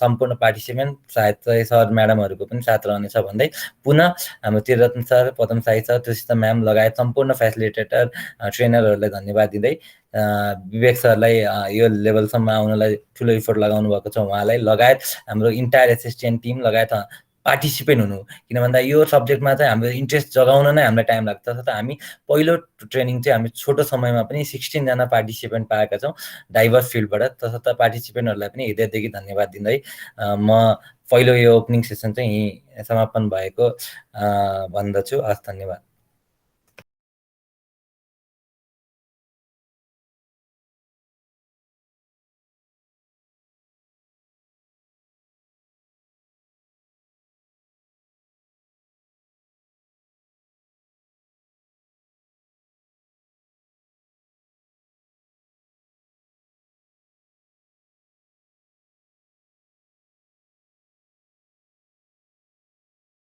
सम्पूर्ण पार्टिसिपेन्ट सायद चाहिँ सर म्याडमहरूको पनि साथ रहनेछ भन्दै पुनः हाम्रो Triratna sir, Padam Sai sir, Tusita ma'am लगायत सम्पूर्ण फेसिलिटेटर ट्रेनरहरूलाई धन्यवाद दिँदै विवेक सरलाई यो लेभलसम्म आउनलाई ठुलो इफोर्ट लगाउनु भएको छ, उहाँलाई लगायत हाम्रो इन्टायर एसिस्टेन्ट टिम लगायत पार्टिसिपेन्ट हुनु, किन भन्दा यो सब्जेक्टमा चाहिँ हाम्रो इन्ट्रेस्ट जगाउन नै हामीलाई टाइम लाग्छ। तसर्थ हामी पहिलो ट्रेनिङ चाहिँ हामी छोटो समयमा पनि 16 जना पार्टिसिपेन्ट पाएका छौँ डाइभर्स फिल्डबाट। तसर्थ पार्टिसिपेन्टहरूलाई पनि हृदयदेखि धन्यवाद दिँदै म पहिलो यो ओपनिङ सेसन चाहिँ यहीँ समापन भएको भन्दछु। हस्, धन्यवाद।